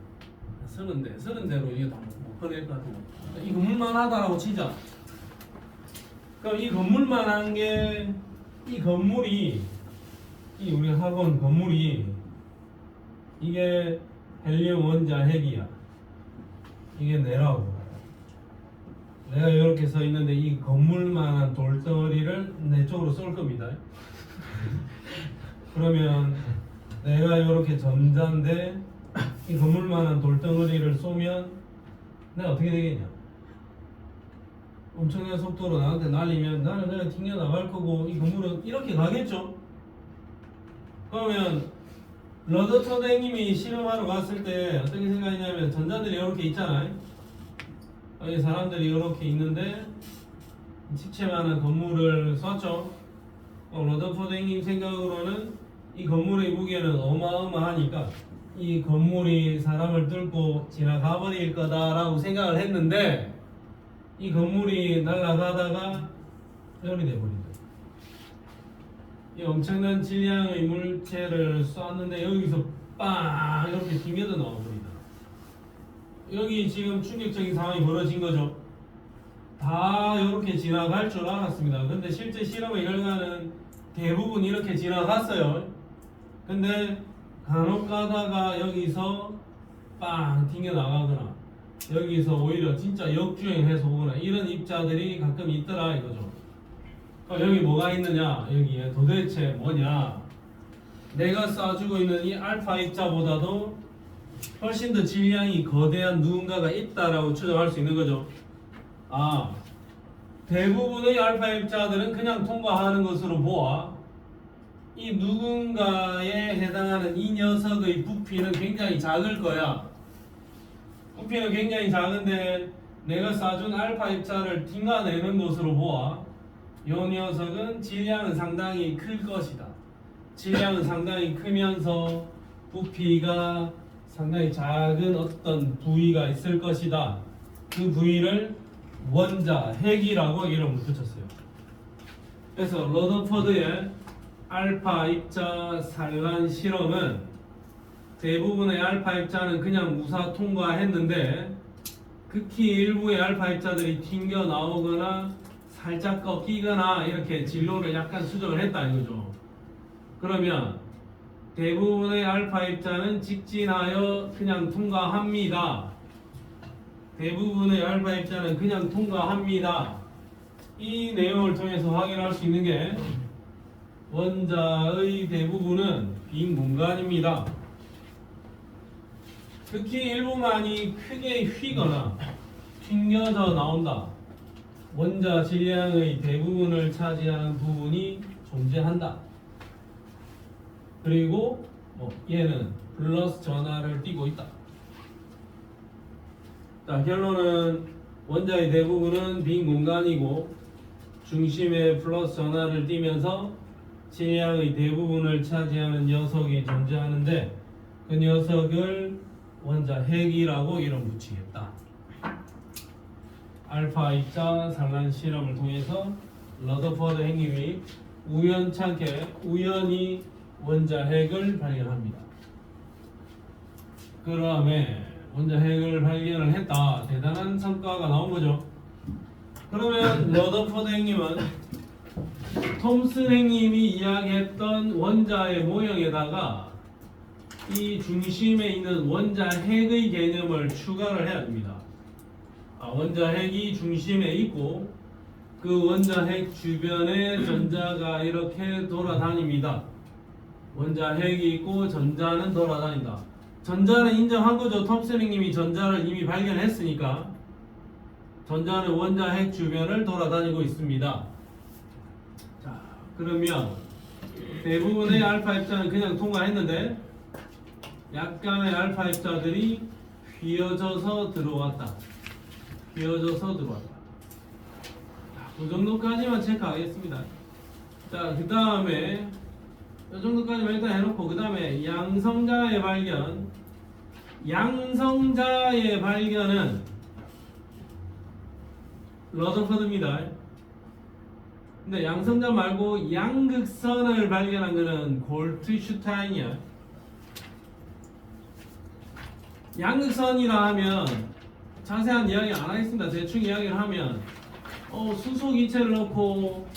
30대로 이게 다 못 꺼낼 것 같은 거. 이 건물만 하다라고 치자. 그럼 이 건물만 한 게, 이 건물이, 이 우리 학원 건물이, 이게 헬륨 원자 핵이야. 이게 내라고. 내가 이렇게 서 있는데 이 건물만한 돌덩어리를 내 쪽으로 쏠 겁니다. 그러면 내가 이렇게 전자인데 이 건물만한 돌덩어리를 쏘면 내가 어떻게 되겠냐? 엄청난 속도로 나한테 날리면 나는 그냥 튕겨 나갈 거고 이 건물은 이렇게 가겠죠? 그러면 러더터댕님이 실험하러 갔을 때 어떻게 생각했냐면 전자들이 이렇게 있잖아요. 여기 사람들이 이렇게 있는데 집채만한 건물을 쐈죠. 러더터댕님 생각으로는 이 건물의 무게는 어마어마하니까 이 건물이 사람을 뚫고 지나가 버릴 거다라고 생각을 했는데 이 건물이 날아가다가 열이 돼버린다. 이 엄청난 질량의 물체를 쐈는데 여기서 빵 이렇게 튕겨져 나와버린다. 여기 지금 충격적인 상황이 벌어진 거죠. 다 이렇게 지나갈 줄 알았습니다. 근데 실제 실험의 결과는 대부분 이렇게 지나갔어요. 근데 간혹 가다가 여기서 빵 튕겨 나가거나 여기서 오히려 진짜 역주행해서 오거나 이런 입자들이 가끔 있더라 이거죠. 여기 뭐가 있느냐? 여기에 도대체 뭐냐? 내가 쏴주고 있는 이 알파 입자보다도 훨씬 더 질량이 거대한 누군가가 있다라고 추정할 수 있는 거죠. 아, 대부분의 알파 입자들은 그냥 통과하는 것으로 보아 이 누군가에 해당하는 이 녀석의 부피는 굉장히 작을 거야. 부피는 굉장히 작은데 내가 쏴준 알파 입자를 튕겨내는 것으로 보아 이 녀석은 질량은 상당히 클 것이다. 질량은 상당히 크면서 부피가 상당히 작은 어떤 부위가 있을 것이다. 그 부위를 원자, 핵이라고 이름을 붙였어요. 그래서 러더퍼드의 알파 입자 산란 실험은 대부분의 알파 입자는 그냥 무사 통과했는데 극히 일부의 알파 입자들이 튕겨 나오거나 살짝 꺾이거나 이렇게 진로를 약간 수정을 했다 이거죠. 그러면 대부분의 알파 입자는 직진하여 그냥 통과합니다. 대부분의 알파 입자는 그냥 통과합니다. 이 내용을 통해서 확인할 수 있는 게 원자의 대부분은 빈 공간입니다. 특히 일부만이 크게 휘거나 튕겨져 나온다. 원자 질량의 대부분을 차지하는 부분이 존재한다. 그리고 얘는 플러스 전하를 띠고 있다. 자, 결론은 원자의 대부분은 빈 공간이고 중심에 플러스 전하를 띠면서 질량의 대부분을 차지하는 녀석이 존재하는데 그 녀석을 원자 핵이라고 이름 붙이겠다. 알파 입자 산란 실험을 통해서 러더퍼드 행님이 우연히 원자 핵을 발견합니다. 그다음에 원자 핵을 발견을 했다. 대단한 성과가 나온 거죠. 그러면 러더퍼드 행님은 톰슨 행님이 이야기했던 원자의 모형에다가 이 중심에 있는 원자 핵의 개념을 추가를 해야 됩니다. 원자핵이 중심에 있고 그 원자핵 주변에 전자가 이렇게 돌아다닙니다. 원자핵이 있고 전자는 돌아다닌다. 전자는 인정한 거죠. 톰스님이 전자를 이미 발견했으니까. 전자는 원자핵 주변을 돌아다니고 있습니다. 자, 그러면 대부분의 알파 입자는 그냥 통과했는데 약간의 알파 입자들이 휘어져서 들어왔다. 휘어져서 들어왔다. 자, 그 정도까지만 체크하겠습니다. 자, 그 다음에 이 정도까지만 일단 해놓고 그 다음에 양성자의 발견. 양성자의 발견은 러더퍼드입니다. 근데 양성자 말고 양극선을 발견한 거는 골트슈타인이야. 양극선이라 하면 자세한 이야기 안 하겠습니다. 대충 이야기를 하면 수소 기체를 넣고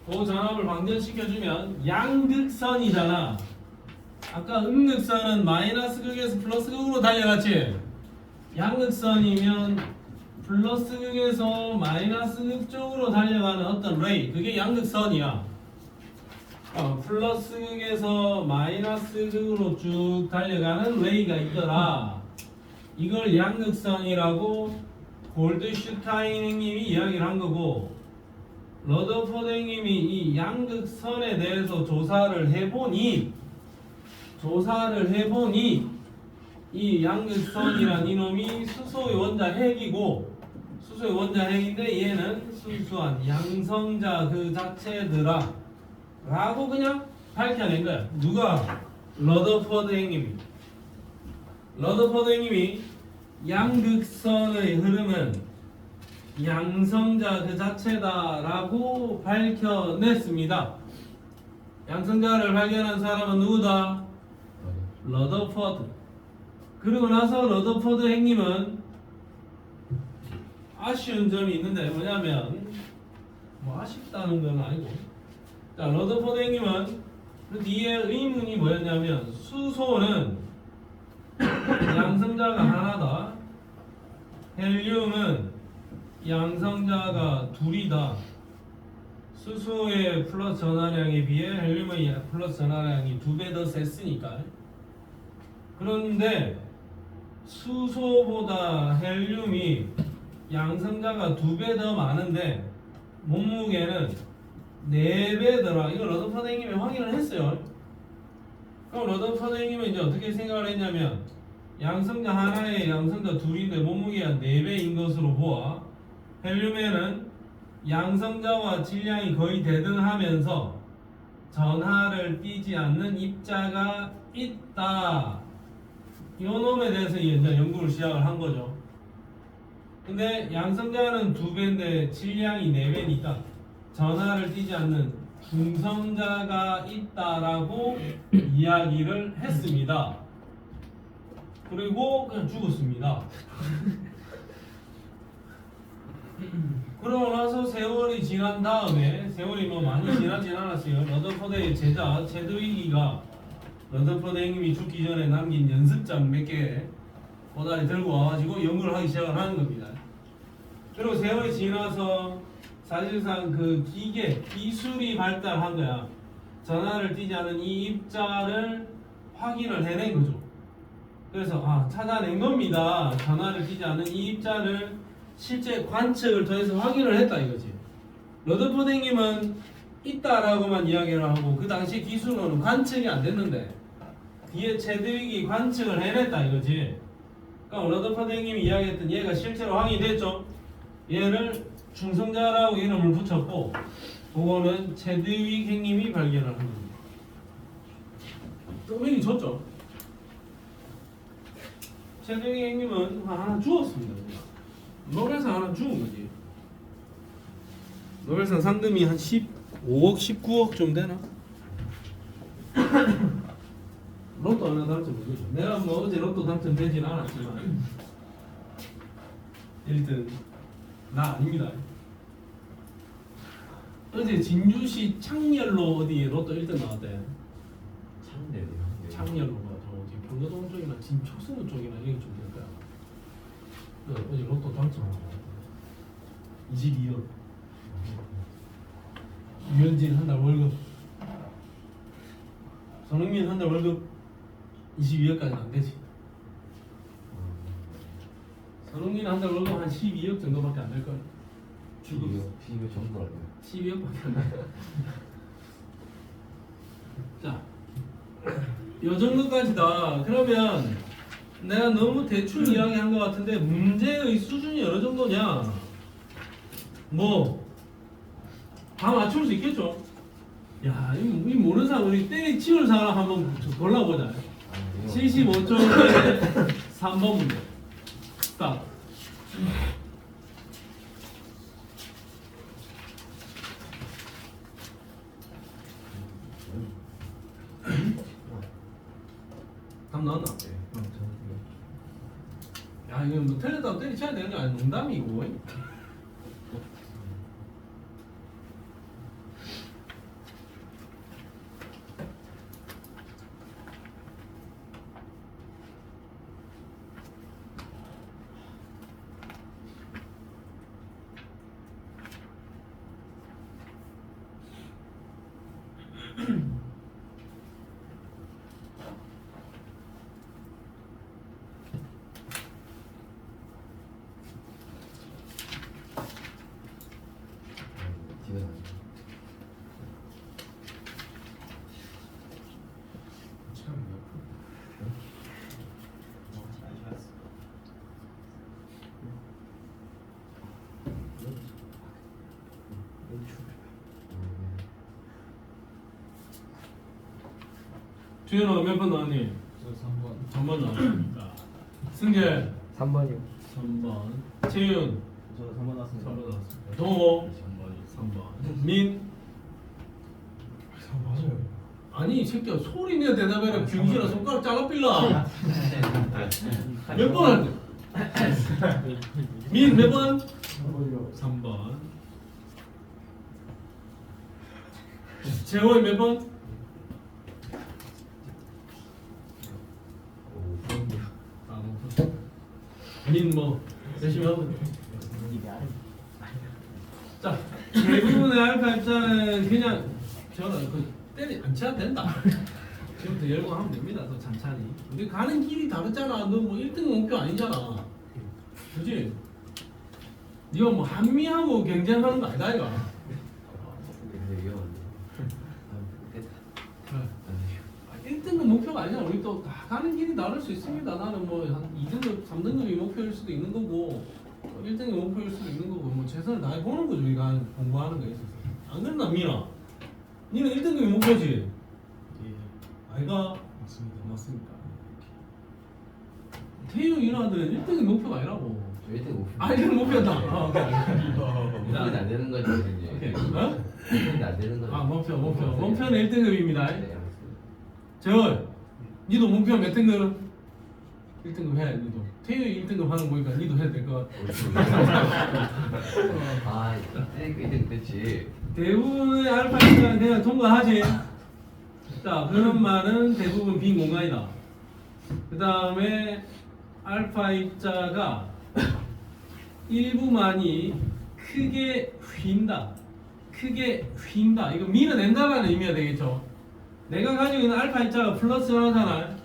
그 전압을 방전시켜주면 양극선이잖아. 아까 음극선은 마이너스 극에서 플러스 극으로 달려갔지. 양극선이면 플러스 극에서 마이너스 극 쪽으로 달려가는 어떤 레이, 그게 양극선이야. 플러스 극에서 마이너스 극으로 쭉 달려가는 레이가 있더라. 이걸 양극선이라고 골드슈타인 형님이 이야기를 한 거고, 러더포드 형님이 이 양극선에 대해서 조사를 해보니 이 양극선이란 이놈이 수소의 원자핵이고, 수소의 원자핵인데 얘는 순수한 양성자 그 자체더라 라고 그냥 밝혀낸 거야. 누가? 러더포드 형님이. 러더포드 형님이 양극선의 흐름은 양성자 그 자체다라고 밝혀냈습니다. 양성자를 발견한 사람은 누구다? 러더포드. 그리고 나서 러더포드 형님은 아쉬운 점이 있는데 뭐냐면 아쉽다는 건 아니고, 자, 러더포드 형님은 그 뒤에 의문이 뭐였냐면 수소는 양성자가 하나다, 헬륨은 양성자가 둘이다. 수소의 플러스 전하량에 비해 헬륨의 플러스 전하량이 2배 더 셌으니까. 그런데 수소보다 헬륨이 양성자가 2배 더 많은데 몸무게는 4배더라. 이거 러더퍼드 형님이 확인을 했어요. 그럼 러더퍼드 형님은 이제 어떻게 생각을 했냐면, 양성자 하나에 양성자 둘인데 몸무게가 4배인 것으로 보아 헬륨에는 양성자와 질량이 거의 대등하면서 전하를 띠지 않는 입자가 있다. 이 놈에 대해서 이제 연구를 시작을 한 거죠. 근데 양성자는 2배인데 질량이 4배니까 전하를 띠지 않는 중성자가 있다라고 이야기를 했습니다. 그리고 그냥 죽었습니다. 그러고 나서 세월이 지난 다음에, 세월이 많이 지나진 않았어요. 러더포드의 제자 체드위기가 러더포드 형님이 죽기 전에 남긴 연습장 몇 개 고다리 들고 와가지고 연구를 하기 시작을 하는 겁니다. 그리고 세월이 지나서 사실상 그 기술이 발달한 거야. 전하를 띠지 않은 이 입자를 확인을 해낸 거죠. 그래서 찾아낸 겁니다. 전하를 띠지 않은 이 입자를 실제 관측을 통해서 확인을 했다 이거지. 러더포드 형님은 있다라고만 이야기를 하고 그 당시 기술로는 관측이 안 됐는데 뒤에 체드윅이 관측을 해냈다 이거지. 그러니까 러더포드 형님이 이야기했던 얘가 실제로 확인됐죠. 얘를 중성자라고 이름을 붙였고, 그거는 체드윅 형님이 발견을 한 겁니다. 쪼맹이 줬죠. 체드윅 형님은 하나 주었습니다. 노벨상 하나 주은 거지. 노벨상 상금이 한 15억, 19억 좀 되나? 로또 하나 당첨되죠. 내가 어제 로또 당첨되진 않았지만 1등 나 아닙니다. 어제 진주시 창렬로 어디 로또 1등 나왔대. 창렬로가 저 평교동 쪽이나 진초승우 쪽이나 여기 좀 될 거야. 어제 로또 당첨한 거. 22억. 유현진 한 달 월급. 손흥민 한 달 월급 22억까지는 안 되지. 손흥민 한 달 월급 한 12억 정도밖에 안 될 거야. 주급 12억 정도 알아요. 12억밖에 안 돼. 자, 요 정도까지다. 그러면 내가 너무 대충 이야기한 것 같은데 문제의 수준이 어느 정도냐? 뭐 다 맞출 수 있겠죠? 야, 이 모르는 사람 우리 때리치울 사람 한번 골라보자. 75쪽에 3번 문제. 스탑. 답 나왔나? 야, 이거 뭐 틀렸다고 때리쳐야 되는 거 아니야? 농담이고. 집에 가서. 주현아 몇 번 나왔니? 저 3번. 3번 나왔습니다. 승재 3번이요. 3번. 채윤 저 3번 나왔습니다. 3번 나왔습니다. 동호 3번. 민 맞아요. 아니 이 새끼야 소리 내어 대답해라. 병신아 손가락 잘라빌라. 몇 번? 민 몇 번? 3번. 재호이 몇 번? 민 뭐 열심히 하고. 자 대부분의 알파 입자는 그냥 저는 그 때리 안 쳐도 된다. 지금부터 열공하면 됩니다. 또 찬찬히. 근데 가는 길이 다르잖아. 너 뭐 1등 목표 아니잖아. 그지? 네가 뭐 한미하고 경쟁하는 거 아니다 이거. 근데 위험한데. 그래. 1등급 목표가 아니야. 우리 또 다 가는 길이 다를 수 있습니다. 나는 뭐 한 2등급, 3등급이 목표일 수도 있는 거고 1등급이 목표일 수도 있는 거고 뭐 최선을 다해 보는 거죠. 우리가 공부하는 거에 있어서. 안 그랬나 민아? 니는 1등급이 목표지? 아이가? 맞습니다. 맞습니까? 태용 이나들은 1등이 목표가 아니라고. 저 1등 목표. 아 1등 목표다. 아, 오케이. 1등은 안 되는 거죠 오케이. 이제. 어? 1등은 안 되는 거죠. 아 목표. 목표는 1등급입니다. 네, 알겠습니다. 재원, 니도 목표 몇 등급? 1등급 해, 니도. 태용이 1등급 하는 거 보니까 니도 해야 될 것 같아. 아, 1등 됐지. 대부분의 알파 입자는 그냥 통과하지. 자, 그런 말은 대부분 빈 공간이다. 그 다음에 알파 입자가 일부만이 크게 휜다. 크게 휜다. 이거 밀어낸다라는 의미가 되겠죠. 내가 가지고 있는 알파 입자가 플러스 하나잖아.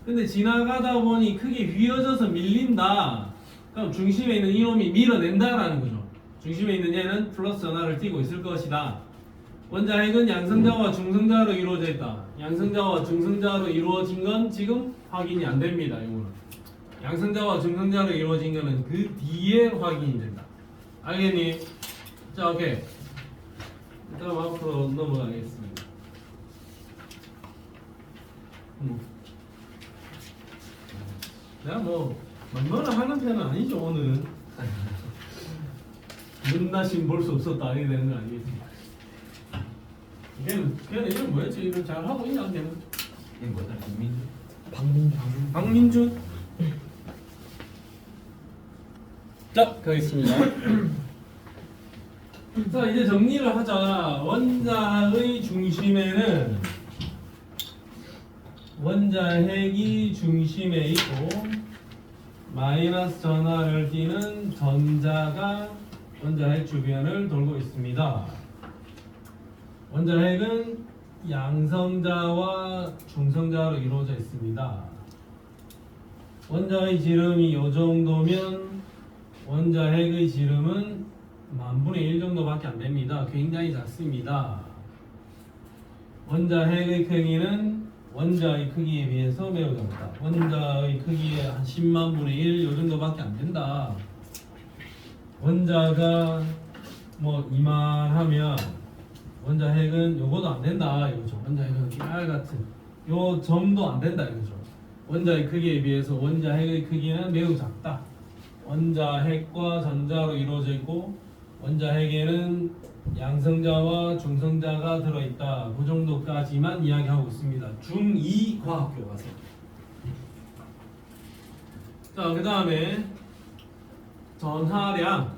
근데 지나가다 보니 크게 휘어져서 밀린다. 그럼 중심에 있는 이놈이 밀어낸다라는 거죠. 중심에 있는 얘는 플러스 하나를 띄고 있을 것이다. 원자핵은 양성자와 중성자로 이루어져 있다. 양성자와 중성자로 이루어진 건 지금 확인이 안 됩니다. 이거는 양성자와 중성자로 이루어진 거는 그 뒤에 확인이 된다. 알겠니? 자, 오케이. 그럼 앞으로 넘어가겠습니다. 내가 뭐 만만을 하는 편은 아니죠. 오늘은 문나신 볼 수 없었다 이렇게 되는 거 아니겠지? 걔는 이름 뭐였지? 이름 잘 하고 있냐 걔는? 이게 뭐야? 국민? 박민준. 자, 가겠습니다. 자, 이제 정리를 하자. 원자의 중심에는 원자핵이 중심에 있고 마이너스 전하를 띠는 전자가 원자핵 주변을 돌고 있습니다. 원자핵은 양성자와 중성자로 이루어져 있습니다. 원자의 지름이 이 정도면 원자핵의 지름은 10,000분의 1 정도밖에 안 됩니다. 굉장히 작습니다. 원자핵의 크기는 원자의 크기에 비해서 매우 작다. 원자의 크기의 한 100,000분의 1 요 정도밖에 안 된다. 원자가 뭐 이만하면 원자핵은 요거도 안 된다 이거죠. 원자핵은 깨알 같은 요 점도 안 된다 이거죠. 원자의 크기에 비해서 원자핵의 크기는 매우 작다. 원자핵과 전자로 이루어져 있고 원자핵에는 양성자와 중성자가 들어있다. 그 정도까지만 이야기하고 있습니다. 중2 과학교 가서. 자, 그 다음에 전하량.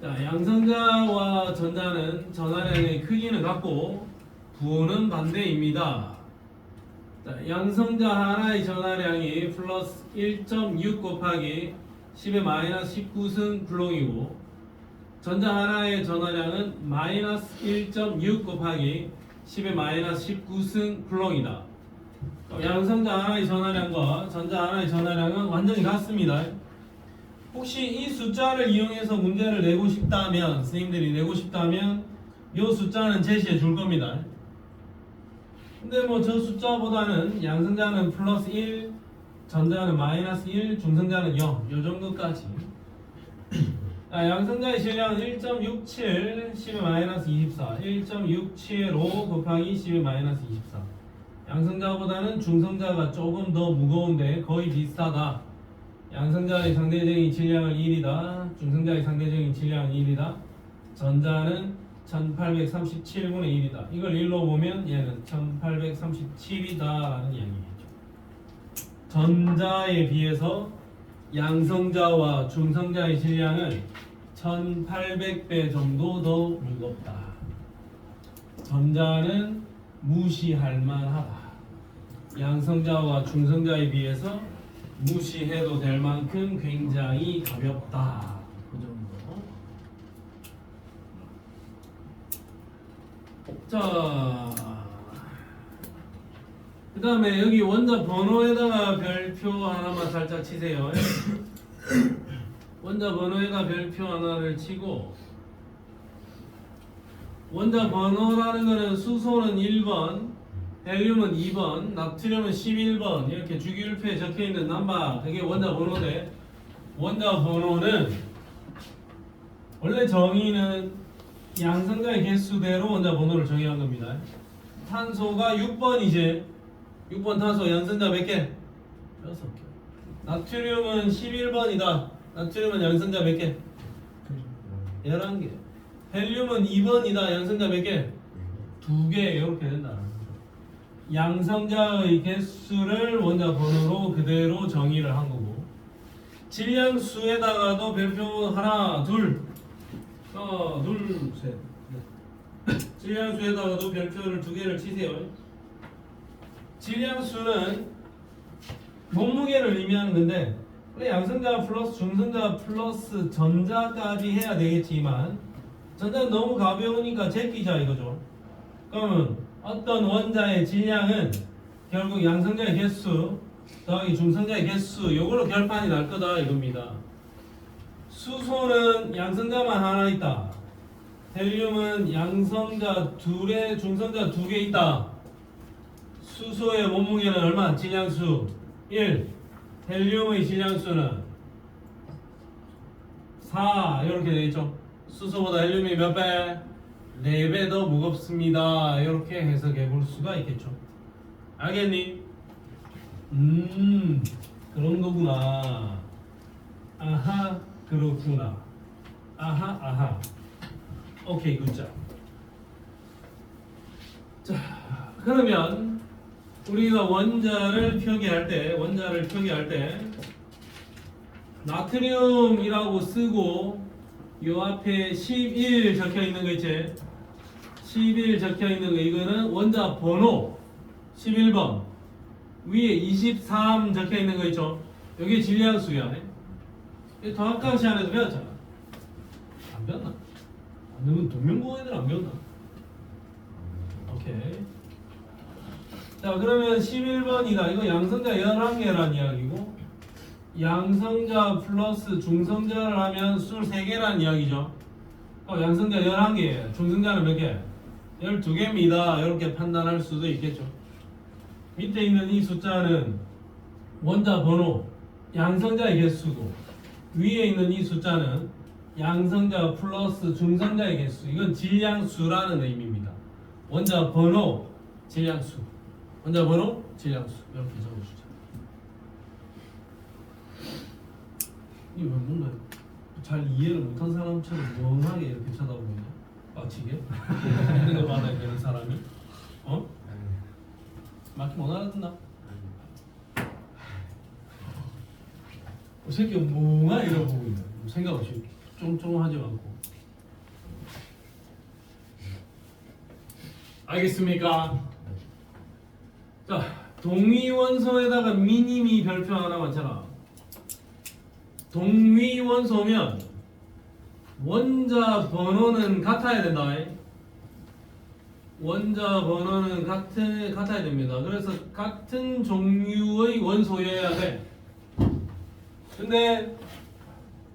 자, 양성자와 전자는 전하량의 크기는 같고 부호는 반대입니다. 자, 양성자 하나의 전하량이 플러스 1.6 곱하기 10의 마이너스 19승 블록이고 전자 하나의 전하량은 마이너스 1.6 곱하기 10의 마이너스 19승 블록이다. 양성자 하나의 전하량과 전자 하나의 전하량은 완전히 같습니다. 혹시 이 숫자를 이용해서 문제를 내고 싶다면 선생님들이 내고 싶다면 이 숫자는 제시해 줄 겁니다. 근데 뭐 저 숫자보다는 양성자는 플러스 1, 전자는 마이너스 1, 중성자는 0 요 정도까지. 양성자의 질량은 1.67 10의 마이너스 24 1.675 곱하기 10의 마이너스 24 양성자보다는 중성자가 조금 더 무거운데 거의 비슷하다. 양성자의 상대적인 질량은 1이다. 중성자의 상대적인 질량은 1이다. 전자는 1837분의 1이다. 이걸 1로 보면 얘는 1837이다 라는 이야기겠죠. 전자에 비해서 양성자와 중성자의 질량은 1800배 정도 더 무겁다. 전자는 무시할 만하다. 양성자와 중성자에 비해서 무시해도 될 만큼 굉장히 가볍다. 그 정도. 자, 그 다음에 여기 원자 번호에다가 별표 하나만 살짝 치세요. 원자 번호에다 별표 하나를 치고 원자 번호라는 거는 수소는 1번, 헬륨은 2번, 나트륨은 11번 이렇게 주기율표에 적혀있는 넘버 그게 원자 번호인데 원자 번호는 원래 정의는 양성자의 개수대로 원자 번호를 정의한 겁니다. 탄소가 6번이지 6번 탄소 양성자 몇 개? 6개. 나트륨은 11번이다. 나트륨은 양성자 몇 개? 11개. 헬륨은 2번이다. 양성자 몇 개? 2개. 이렇게 된다. 양성자의 개수를 원자 번호로 그대로 정의를 한 거고 질량수에다가도 별표 하나, 둘, 둘, 셋. 질량수에다가도 별표를 2개를 치세요. 질량수는 몸무게를 의미하는 건데 원래 양성자 플러스 중성자 플러스 전자까지 해야 되겠지만 전자는 너무 가벼우니까 제끼자 이거죠. 그러면 어떤 원자의 질량은 결국 양성자의 개수 더하기 중성자의 개수 요걸로 결판이 날 거다 이겁니다. 수소는 양성자만 하나 있다. 헬륨은 양성자 둘에 중성자 2개 있다. 수소의 몸무게는 얼마? 질량수 1. 헬륨의 질량수는 4 이렇게 되겠죠. 수소보다 헬륨이 몇 배? 4배 더 무겁습니다. 이렇게 해석해 볼 수가 있겠죠. 알겠니? 그런 거구나. 아하 그렇구나. 아하 오케이 굿자. 자 그러면 우리가 원자를 표기할 때 나트륨이라고 쓰고 요 앞에 11 적혀 있는 거 있지? 11 적혀 있는 거 이거는 원자 번호 11번 위에 23 적혀 있는 거 있죠? 여기 질량수야. 더학강 시간에도 배웠잖아. 안 배웠나? 너는 동명고 애들 안 배웠나? 오케이. 자 그러면 11번이다. 이거 양성자 11개란 이야기고 양성자 플러스 중성자를 하면 술 3개란 이야기죠. 양성자 11개, 중성자는 몇 개? 12개입니다. 이렇게 판단할 수도 있겠죠. 밑에 있는 이 숫자는 원자 번호, 양성자의 개수고 위에 있는 이 숫자는 양성자 플러스 중성자의 개수. 이건 질량수라는 의미입니다. 원자 번호, 질량수. 원자 번호, 질량수. 이렇게 적어주자. 이거 뭔가 잘 이해를 못한 사람처럼 멍하게 이렇게 쳐다보고 있냐? 빡치게? 있는 거 받아야 되는 사람이? 어? 맞기 못 알아듣나? 이 새끼 멍하게 이러고 보고 있네. 생각 없이 쫑쫑하지 않고. 알겠습니까? 자, 동위원소에다가 미니미 별표 하나 맞춰라. 동위원소면 원자 번호는 같아야 된다. 원자 번호는 같아야 됩니다. 그래서 같은 종류의 원소여야 돼. 근데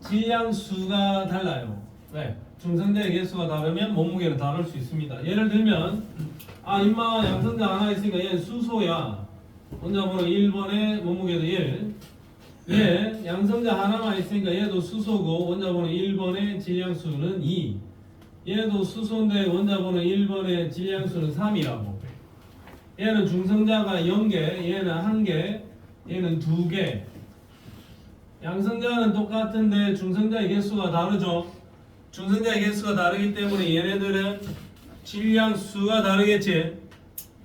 질량수가 달라요. 왜? 중성자의 개수가 다르면 몸무게는 다를 수 있습니다. 예를 들면 임마 양성자 하나 있으니까 얘는 수소야. 원자 번호 1번에 몸무게도 1. 얘 양성자 하나만 있으니까 얘도 수소고 원자 번호 1번의 질량수는 2. 얘도 수소인데 원자 번호 1번의 질량수는 3이라고. 얘는 중성자가 0개, 얘는 1개, 얘는 2개. 양성자는 똑같은데 중성자의 개수가 다르죠. 중성자의 개수가 다르기 때문에 얘네들은 질량수가 다르겠지.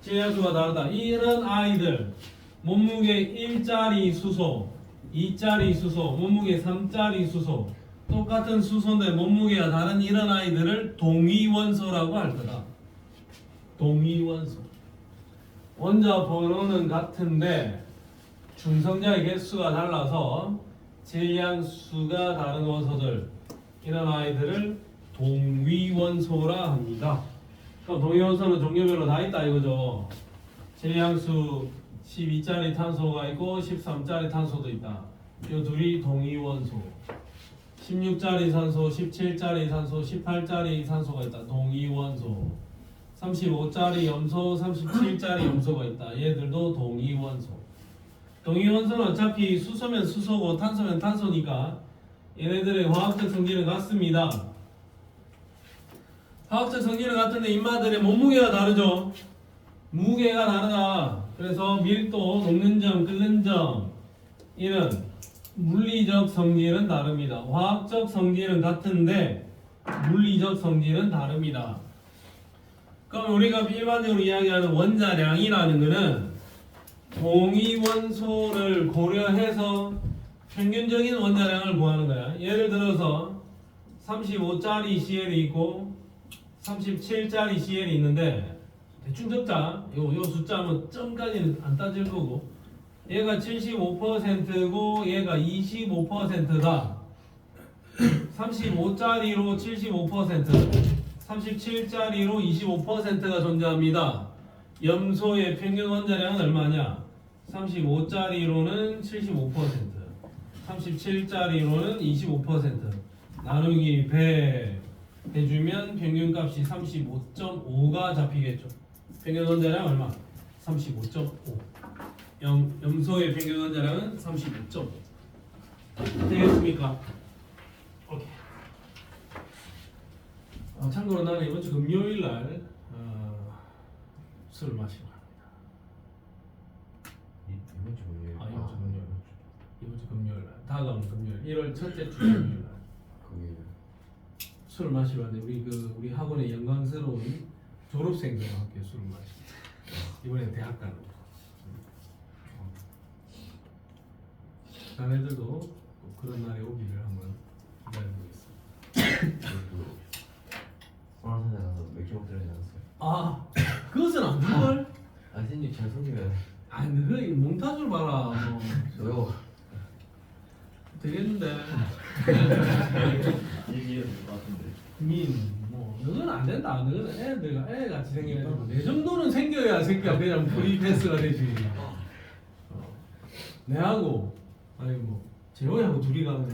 질량수가 다르다. 이런 아이들 몸무게 1짜리 수소, 2짜리 수소, 몸무게 3짜리 수소, 똑같은 수소인데 몸무게가 다른 이런 아이들을 동위원소라고 할 거다. 동위원소. 원자 번호는 같은데 중성자의 개수가 달라서 질량수가 다른 원소들, 이런 아이들을 동위원소라 합니다. 그럼 동위원소는 종류별로 다 있다 이거죠. 질량수 12짜리 탄소가 있고 13짜리 탄소도 있다. 이 둘이 동위원소. 16짜리 산소, 17짜리 산소, 18짜리 산소가 있다. 동위원소. 35짜리 염소, 37짜리 염소가 있다. 얘들도 동위원소. 동위원소는 어차피 수소면 수소고 탄소면 탄소니까 얘네들의 화학적 성질은 같습니다. 화학적 성질은 같은데 인마들의 몸무게가 다르죠. 무게가 다르다. 그래서 밀도, 녹는 점, 끓는 점, 이는 물리적 성질은 다릅니다. 화학적 성질은 같은데 물리적 성질은 다릅니다. 그럼 우리가 일반적으로 이야기하는 원자량이라는 것은 동위원소를 고려해서 평균적인 원자량을 구하는 거야. 예를 들어서 35짜리 CL이 있고 37짜리 CL이 있는데 대충 적자. 요 숫자 뭐 점까지는 안 따질 거고 얘가 75%고 얘가 25%다. 35짜리로 75%, 37짜리로 25%가 존재합니다. 염소의 평균 원자량은 얼마냐? 35짜리로는 75%, 37짜리로는 25%. 나누기 100 해주면 평균값이 35.5가 잡히겠죠. 평균 원자량 얼마? 35.5. 염소의 평균 원자량은 35.5. 되겠습니까? 오케이. 참고로 나는 이번 주 금요일 날 술을 마시러 갑니다. 이번 주 금요일. 이번 주 금요일. 이번 주 금요일 날. 다음 금요일. 1월 첫째 주 금요일 날. 거기 술을 마시러 왔는데 우리 학원의 영광스러운 졸업생들과 함께 술을 마십니다. 이번에 대학 가는 거. 자네들도 꼭 그런 날이 오기를 한번 기다려보겠습니다. 오라산에 가서 맥주 먹으러 가지 않았어요? 그것은 안 될걸? 선생님 잘 속이면 그 몽타주를 봐라. 저요. 되겠는데. 얘기해야 될 것 같은데. 뭐 너는 안 된다. 너는 애 같이 생겨가지고 내 정도는 생겨야 새끼야 그냥 프리 패스가 되지. 내하고 아니 뭐 재호이하고 둘이 가면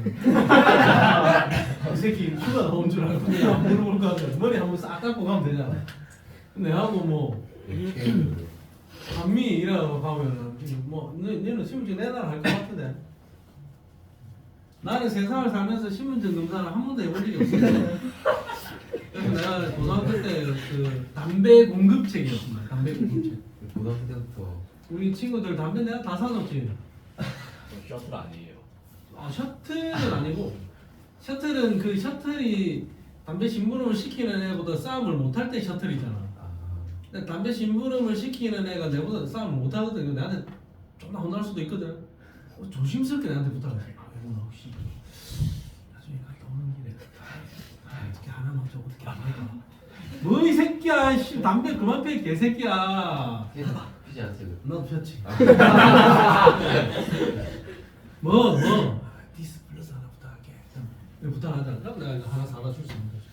이 새끼 휴가 나온 줄 알고 그냥 물어볼 거 같아. 머리 한번 싹 깎고 가면 되잖아. 내하고 뭐 한미 이라고 가면은 뭐 너는 신분증 내놔라 할 것 같은데. 나는 세상을 살면서 신분증 검사를 한 번도 해본 적이 없어. 그래서 내가 고등학교 때 그 담배 공급책이었습니다. 담배 공급책. 고등학교 때부터 우리 친구들 담배 내가 다 사줬지. 셔틀 아니에요. 아 셔틀은 아니고 셔틀은 그 셔틀이 담배 심부름을 시키는 애보다 싸움을 못할 때 셔틀이잖아. 근데 담배 심부름을 시키는 애가 내보다 싸움을 못하거든. 내한테 존나 혼날 수도 있거든. 조심스럽게 내한테 부탁해. 이거 혹시 나중에 갔다 오는 길에 어떻게 하나만 좀 어떻게 안 할까? 뭐 이 새끼야, 씨 담배 그만 펴 개새끼야. 피지 않으세요? 나도 폈지. 뭐 디스 플러스 하나 부탁할게. 부탁하자. 그럼 내가 이거 하나 사다 줄 수 있는 거지.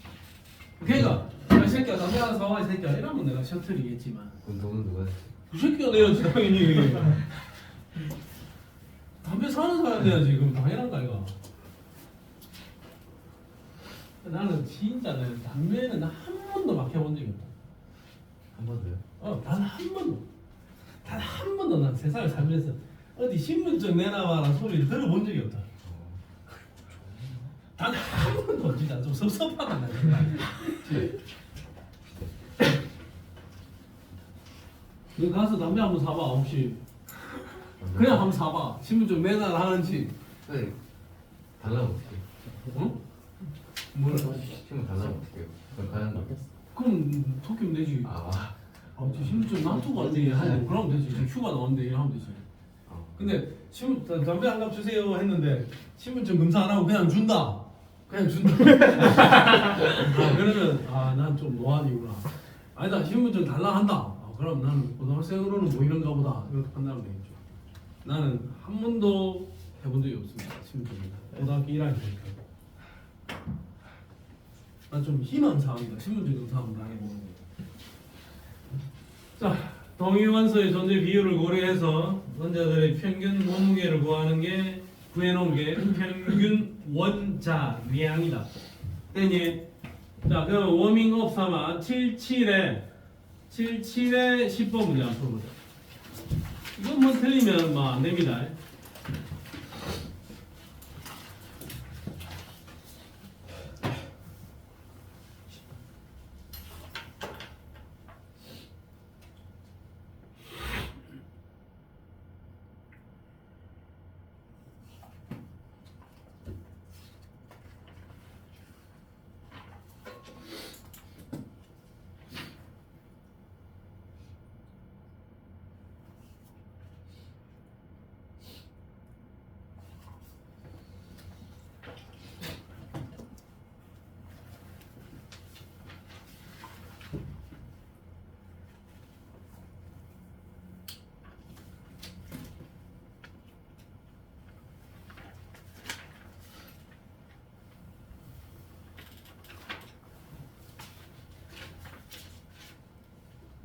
그러니까 이 새끼야 담배 하나 사와 이 새끼야 이러면 내가 셔틀이겠지만 그럼 돈은 누가 냈어요? 그 새끼가 내야지 당연히. 담배 사는 사람 내야지. 그럼 당연한 거 아이가. 나는 진짜 담배는 한 번도 막혀본 적이 없다. 한 번도요? 단 한 번도. 단 한 번도 난 세상을 살면서 어디 신분증 내놔봐라 소리를 들어본 적이 없다. 단 한 번도 진짜 좀 섭섭하다 나. 너 가서 담배 한번 사봐 혹시. 그냥 한번 사봐. 신분증 내놔라 하는지. 네. 달라면 어떡해요? 응? 뭘? 신문 달라면 어떡해요? 그럼 가는 거. 그럼 토끼면 되지. 아. 신분증 놔두고 왔지. 그러면 되지. 휴가 나왔는데 이러면 되지. 근데 담배 한 갑 주세요 했는데 신분증 검사 안 하고 그냥 준다. 그냥 준다. 그러면 난 좀 노안이구나. 아니다 신분증 달라 한다. 그럼 나는 고등학생으로는 보이는가 보다 이렇게 판단하면 되겠죠. 나는 한 번도 해본 적이 없습니다. 신분증. 고등학교 1학년 때니까. 난 좀 희망사항이다. 신분증 검사 한번 당해보는 게. 자, 동위원소의 존재 비율을 고려해서 원자들의 평균 몸무게를 구하는 게 구해놓은 게 평균 원자량이다. 됐니? 자, 그럼 워밍업 삼아 77에 10번 문제 한번 풀어보자. 이건 뭐 틀리면 뭐 안 됩니다.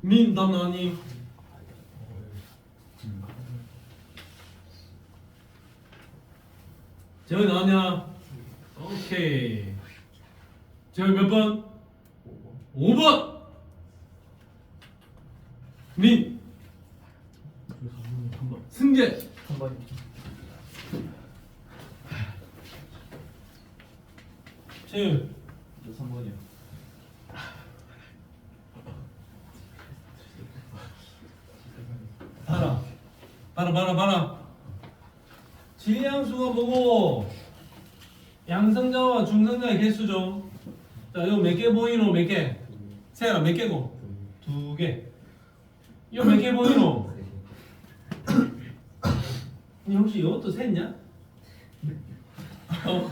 민, 답 나니? 재현이 나왔냐? 오케이. 재현이 몇 번? 5번! 민! 한 번. 승재! 3번. 재현! 저 3번이요. 봐라. 질량수가 뭐고 양성자와 중성자의 개수죠. 자, 이거 몇 개 보이노? 몇 개? 세연아 몇 개고? 2개. 이거 몇 개 보이노? 니 혹시 이것도 셌냐? 이것도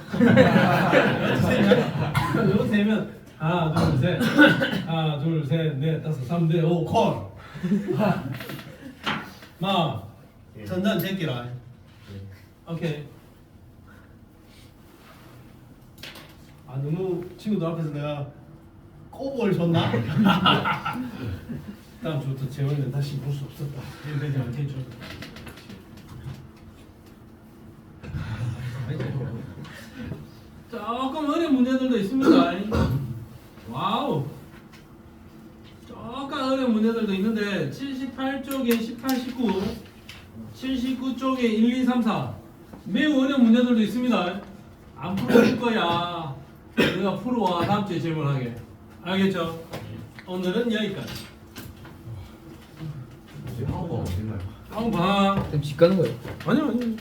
셌냐? 이거 세면 하나 둘 셋 넷 다섯 3대 5 콜. 마 전단 제끼라. 오케이. 아 너무 친구들 앞에서 내가 꼬볼 줬나? 다음 주부터 재원이는 다시 볼 수 없었다. 되지 않겠죠? 조금 어려운 문제들도 있습니다. 와우. 조금 어려운 문제들도 있는데 78쪽에 18, 19, 79쪽에 1, 2, 3, 4 매우 어려운 문제들도 있습니다. 안 풀어줄 거야. 내가 풀어와 다음 주에 질문하게. 알겠죠? 오늘은 여기까지. 한번 어딘가요? 한번 봐. 그럼 집 가는 거예요. 아니요.